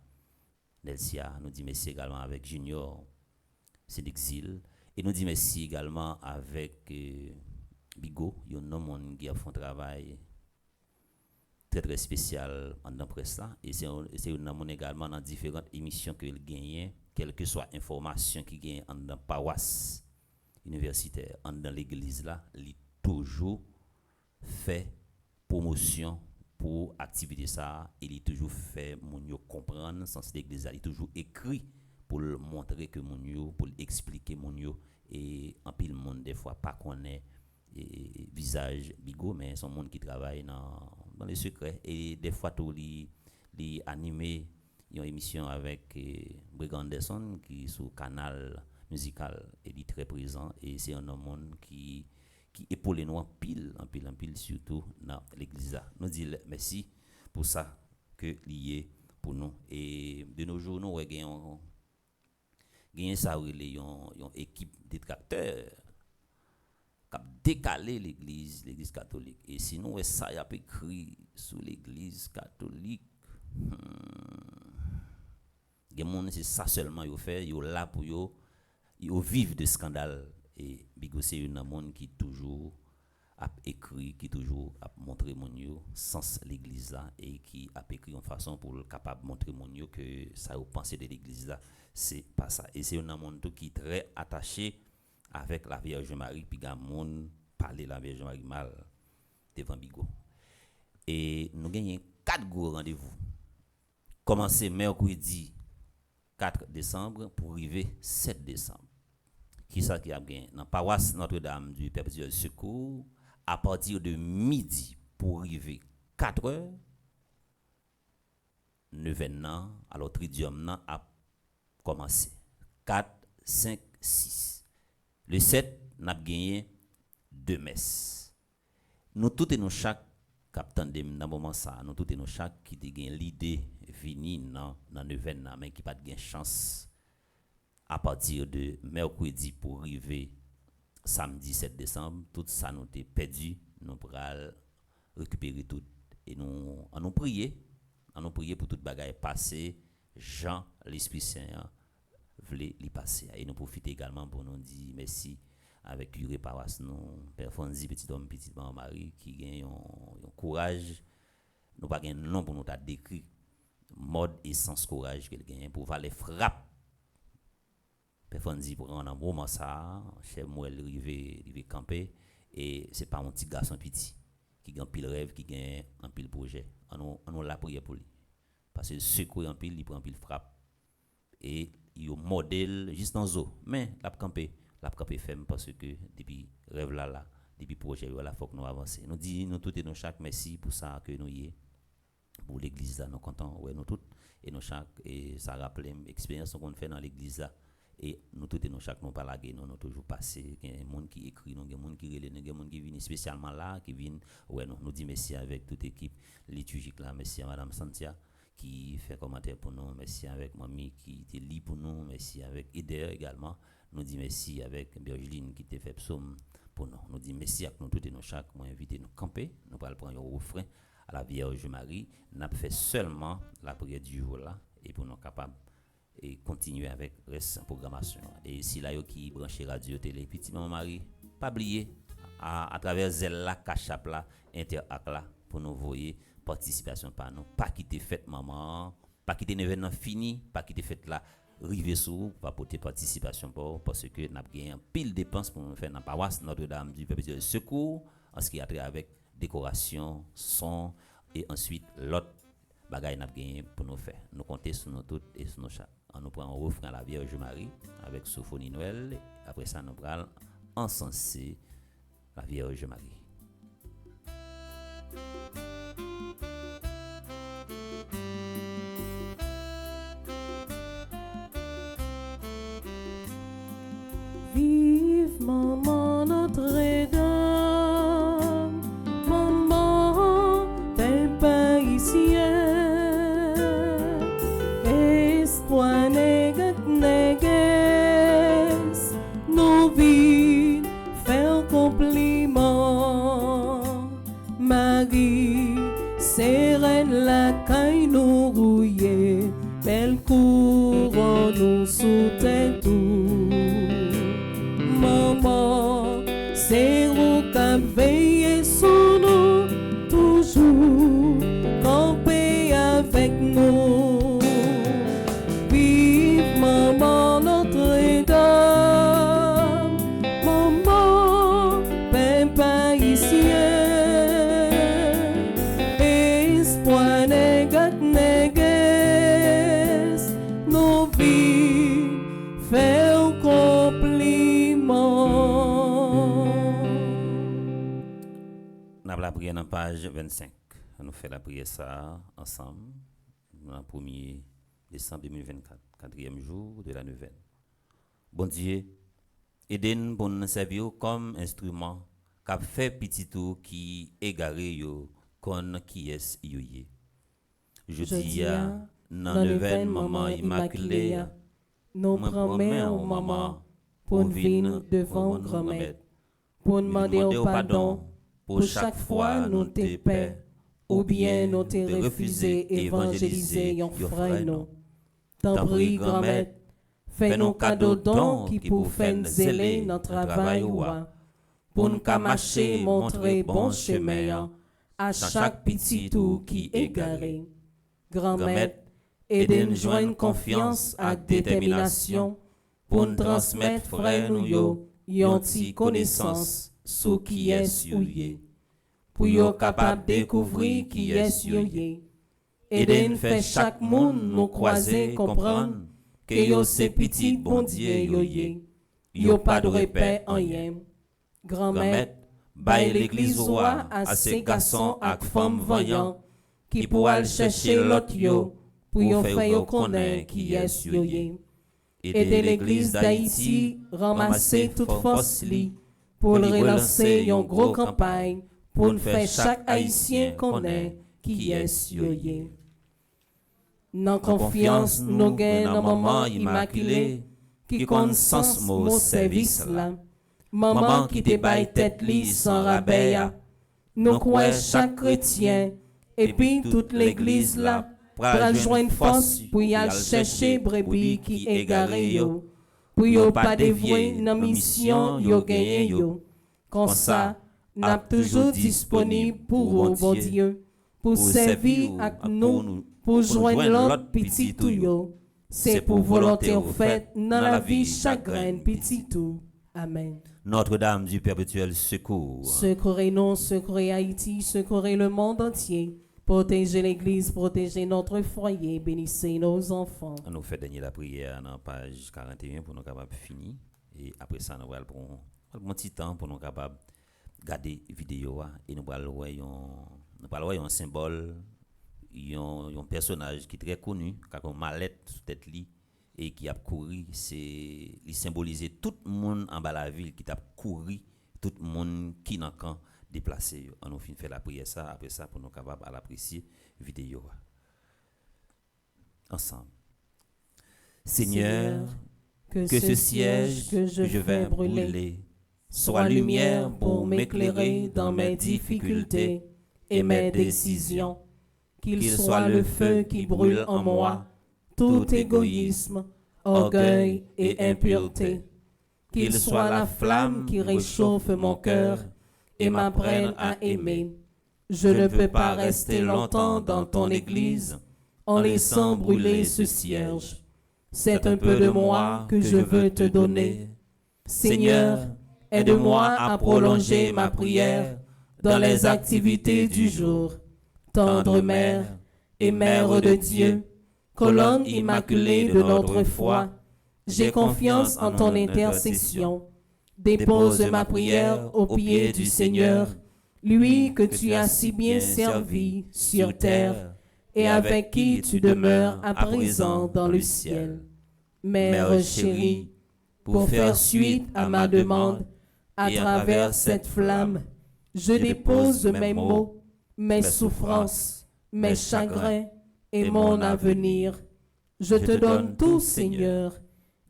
Nelsia, nous dit merci également avec Junior, c'est d'exil, et nous dit merci également avec Bigo, il y a un homme qui a fait un travail très très spécial en dans presse là et c'est un homme également dans différentes émissions que il gagne quelle que soit information qui gagne en dans paroisse universitaire en dans l'église là il toujours fait promotion pour activité ça et il toujours fait mon yo comprendre sens l'église là il toujours écrit pour montrer que mon yo pour expliquer mon yo et en pile monde des fois pas connaît visage bigot mais son monde qui travaille dans les secrets et des fois tout li animé une émission avec Brigand Anderson qui sur canal musical et il est très présent et c'est un monde qui épaule nous en pile surtout dans l'église là. Nous dit merci pour ça que lié pour nous et de nos jours nous gagnons ça une équipe de tracteurs décaler l'église catholique et sinon ça y a écrit sur l'église catholique gen monde c'est ça seulement yo fait yo là pour yo vivre de scandale et bigo c'est un monde qui toujours a écrit qui toujours a montré mon yo sens l'église là et qui a écrit en façon pour capable montrer mon yo que ça vous pensez de l'église là c'est pas ça et c'est un monde qui très attaché avec la Vierge Marie, puis gamon parler la Vierge Marie mal devant Bigo. Et nous gagnons 4 gros rendez-vous. Commencer mercredi 4 décembre pour arriver 7 décembre. Qui ça qui a gagné dans paroisse Notre-Dame du Perpétuel Secours à partir de midi pour arriver 4 heures. 9 ans, alors Tridium a commencé. 4, 5, 6. Le 7, nous avons gagné 2 messes. Nous tous et nous chaque capitaine de dans moment ça, nous tous et nous chaque qui te gagne l'idée fini dans 9 ans mais qui pas de chance à partir de mercredi pour arriver samedi 7 décembre, tout ça nous t'est perdu, nous pourrons récupérer tout et nous prier pour toute bagaille passer Jean l'Esprit Saint voulait l'y passer et nous profiter également pour nous dire merci avec curé paroisse nous père Fonzi petit homme petit Marie qui gagne un courage nous pas gain nom pour nous t'a décrit mode et sens courage qu'elle gagne pour valer frappe père Fonzi pour un moment ça chez moi elle rivé camper et c'est pas un petit garçon petit qui gagne pile rêve qui gagne un pile projet on la prière pour lui parce que secours en pile il prend pile frappe et yo modèle juste dans zo mais la camper ferme parce que depuis rêve là depuis projet là faut que nous avancer nous dit nous tout et nous chaque merci pour ça que nous y est pour l'église là nous content ouais nous tout et nous chaque et ça rappelle expérience qu'on fait dans l'église là et nous tout et nous chaque nous pas laguer nous toujours passer il y a des monde qui écrit nous il y a des monde qui relève il y a des monde qui viennent spécialement là qui viennent ouais nous dit merci avec toute équipe liturgique là merci à madame Santia qui fait commentaire pour nous, merci avec Mamie qui te lit pour nous, merci avec Eder également, nous dit merci avec Bergeline qui te fait psaume pour nous, nous dit merci à nous tous et nous chaque, moi invité nous camper, nous allons prendre un refrain à la Vierge Marie, n'a fait seulement la prière du jour là, et pour nous capables et continuer avec reste programmation. Et si là qui branché radio télé, petit maman Marie, pas oublier à travers Zella, Cachap là, Interact là, pour nous voyer participation par nous, pas quitter fête maman, pas quitter l'événement fini, pas quitter fête là, river sous, pas porter participation pour parce que n'a gagné pile dépenses pour nous faire dans paroisse Notre-Dame du Perpétuel Secours, en ce qui a trait avec décoration, son et ensuite l'autre bagaille n'a gagné pour nous faire. Nous compter sur nous toutes et sur nos chats. On nous prend un refrain à la Vierge Marie avec Sophonie Noël, après ça nous prenons encenser la Vierge Marie. Vive maman Notre-Dame, maman d'un païsien, espoir négat négues, nous vides faire compliment. Marie, sereine la caille nous rouillée, belle couronne nous sous tout. Maman, c'est vous qui veillez sur nous, toujours campez avec nous. Vive maman Notre-Dame, maman, ben païsien, espoir négat négues, nos vies faire compliment. Nous la prière dans page 25. Nous faisons la prière ça ensemble, le 1er décembre 2024, 4e jour de la neuvaine. Bon Dieu, aidez-nous pour nous servir comme instrument, qu'a fait petit tout qui égaré yo, kon qui est yoye. Je dis à dans neuvaine maman immaculée, nous prenons maman pour venir devant grand-mère, pour demander au pardon pour chaque fois nous t'es paix, ou bien nous t'es refusé évangéliser yon frère nous. Tant prie grand-mère, fais nos cadeaux dons qui pour faire zéler notre travail ouah, pour nous marcher montrer bon chemin à chaque petit tout qui égaré. Grand-mère, aidez-nous joindre confiance avec détermination pour nous transmettre frère nous yon ti connaissance sous qui est souillé, pour yo capable découvrir qui est souillé. Aidez-nous faire chaque monde nous croiser comprendre que yo c'est petit bon Dieu yoye, yo pas de repère en rien. Grand-mère, baille l'église roi à ces garçons ak femmes voyants qui pour aller chercher l'autre yo pour yo faire yo connaître qui est yoye. Aidez l'église d'Haïti ramasser toute force li pour le relancer une grosse campagne pour nous faire chaque haïtien connaître qui est yoye. Dans confiance nous gagnons maman immaculée qui compte sens mot service là. Maman qui débaille tête lisse sans rabais, nous croyons chaque chrétien et puis toute l'église là pour joindre force pour y aller chercher brebis qui égaré yo, pour yo pas dévouer dans mission yo gagné yo. Comme ça, n'a toujours disponible pour vous bon Dieu, pour servir avec nous, pour joindre l'autre petit tout yo. C'est pour volonté au fait dans la vie chagrin petit tout. Amen. Notre-Dame du perpétuel secours. Secourez-nous, secourez Haïti, secourez le monde entier. Protégez l'Église, protégez notre foyer, bénissez nos enfants. On nous fait dernier la prière dans page 41 pour nous capables finir. Et après ça, nous allons prendre un petit temps pour nous capables garder vidéo et nous allons voir un symbole, un personnage qui est très connu, qui a une mallette sous tête li et qui a couru, c'est il symboliser tout le monde en bas de la ville qui a couru, tout le monde qui n'a qu'à déplacer. On nous fait la prière ça après ça pour nous capables à l'apprécier vidéo ensemble. Seigneur, que ce siège que je vais brûler soit lumière pour m'éclairer dans mes difficultés et mes décisions, qu'il soit le feu qui brûle en moi tout égoïsme, orgueil et impureté, qu'il soit la flamme qui réchauffe mon cœur et m'apprenne à aimer. Je ne peux pas rester longtemps dans ton église en laissant brûler ce cierge. C'est un peu de moi que je veux te donner. Seigneur, aide-moi à prolonger ma prière dans les activités du jour. Tendre mère et mère de Dieu, colonne immaculée de notre foi, j'ai confiance en ton intercession. Dépose ma prière aux pieds du Seigneur, lui que tu as si bien servi sur terre et avec qui tu demeures à présent dans le ciel. Mère chérie, pour faire suite à ma demande. À travers cette flamme, je dépose mes maux, mes souffrances, mes chagrins et mon avenir. Je te donne tout, Seigneur.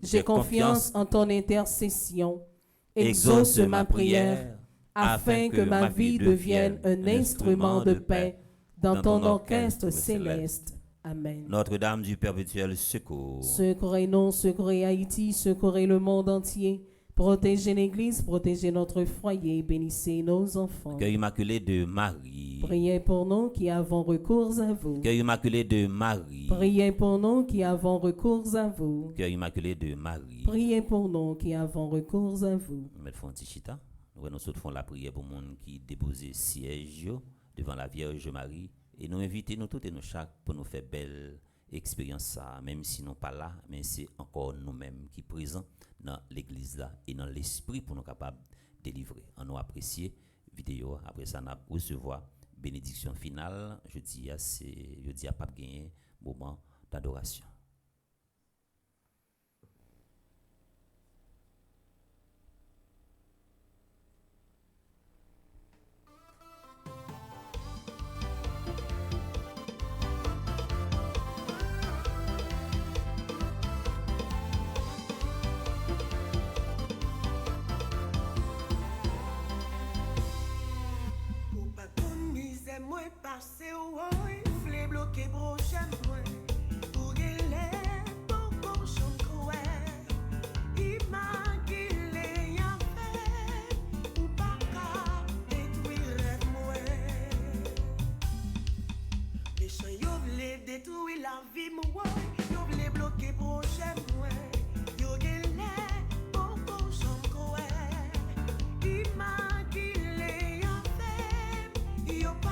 J'ai confiance en ton intercession. Exauce ma prière afin que ma vie devienne un instrument de paix dans ton orchestre céleste. Amen. Notre-Dame du perpétuel secours. Secourez-nous, secourez Haïti, secourez le monde entier. Protégez l'Église, protégez notre foyer, bénissez nos enfants. Cœur immaculé de Marie. Priez pour nous qui avons recours à vous. Cœur immaculé de Marie. Priez pour nous qui avons recours à vous. Cœur immaculé de Marie. Priez pour nous qui avons recours à vous. Nous mettons un petit chita. Nous faisons la prière pour les gens qui déposent siège devant la Vierge Marie. Et nous invitons nous tous et nous chaque pour nous faire belle expérience ça, même si nous pas là, mais c'est encore nous-mêmes qui présents dans l'église là et dans l'esprit pour nous capables de délivrer. On nous apprécier vidéo après ça nous recevoir bénédiction finale. Je dis à pas gagner moment d'adoration. Moi passer ou vle bloquer prochaine point pour guéler pour cochon cruel imaginer en fait ou pas qu'à détruire moi les gens yo vle détruire la vie moi yo vle bloquer prochaine point yo guéler pour cochon cruel imaginer en fait yo pas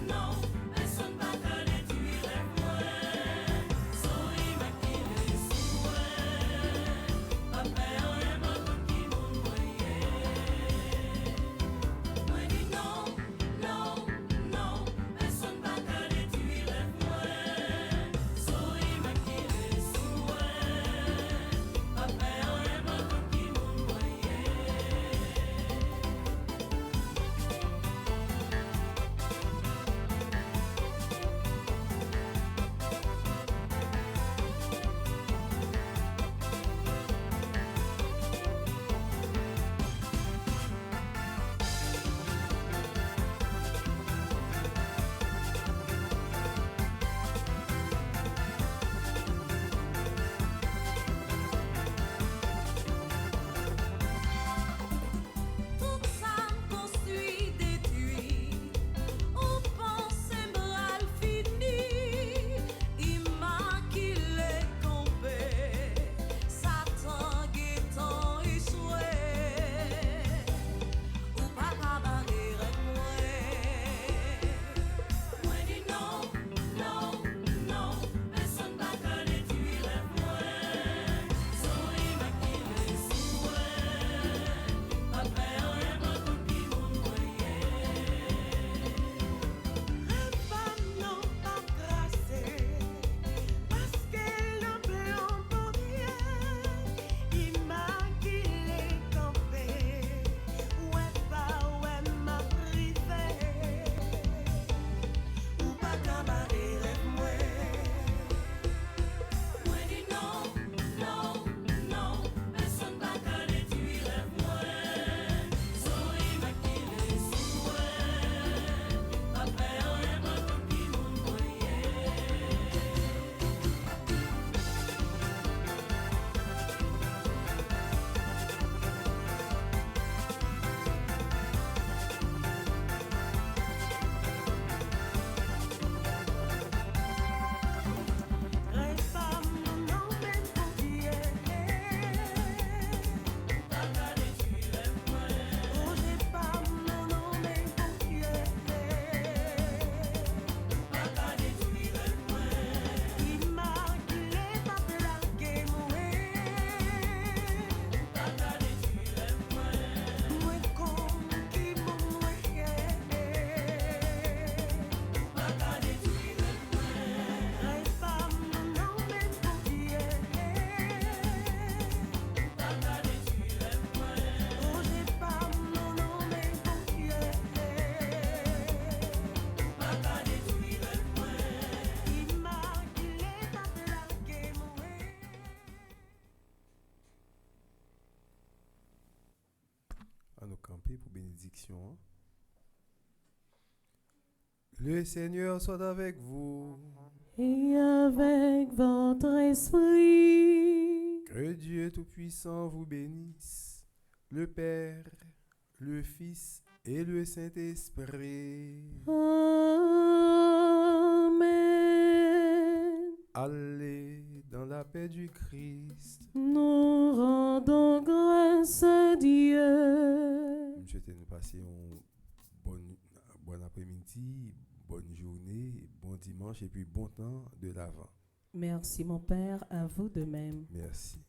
non, personne va À nous camper pour bénédiction. Hein. Le Seigneur soit avec vous. Et avec votre esprit. Que Dieu Tout-Puissant vous bénisse, le Père, le Fils et le Saint-Esprit. Amen. Allez dans la paix du Christ. Nous rendons grâce à Dieu. Je souhaite nous passer un bon après-midi, bonne journée, bon dimanche et puis bon temps de l'Avent. Merci mon Père, à vous de même. Merci.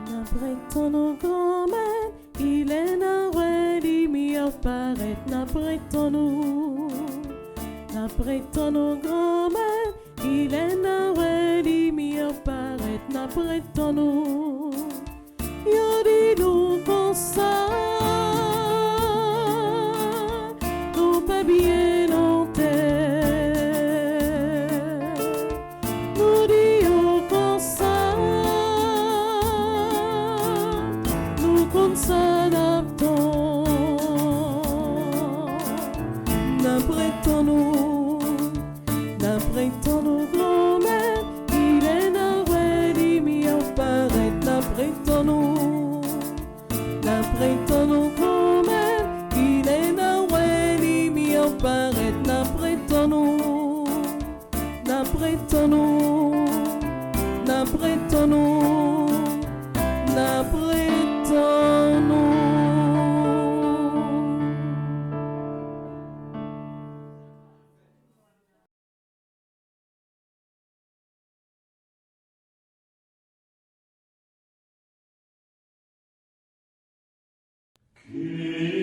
N'apprêtons nos grands-mères, il est n'a demi apparaît, n'apprêtons-nous. N'apprêtons nos grands-mères, il est n'a demi apparaît, n'apprêtons-nous. Yo dis-nous comme ça, nous pas bien en terre. Nous disons comme ça, nous s'adaptons. N'apprêtons-nous, n'apprêtons-nous grand-mère, il est n'a demi apparaît, n'apprêtons-nous. N'apprêtons-nous grand-mère, il est n'a demi apparaît, n'apprêtons-nous. N'apprêtons-nous, n'apprêtons-nous, n'apprêtons-nous. Kyrie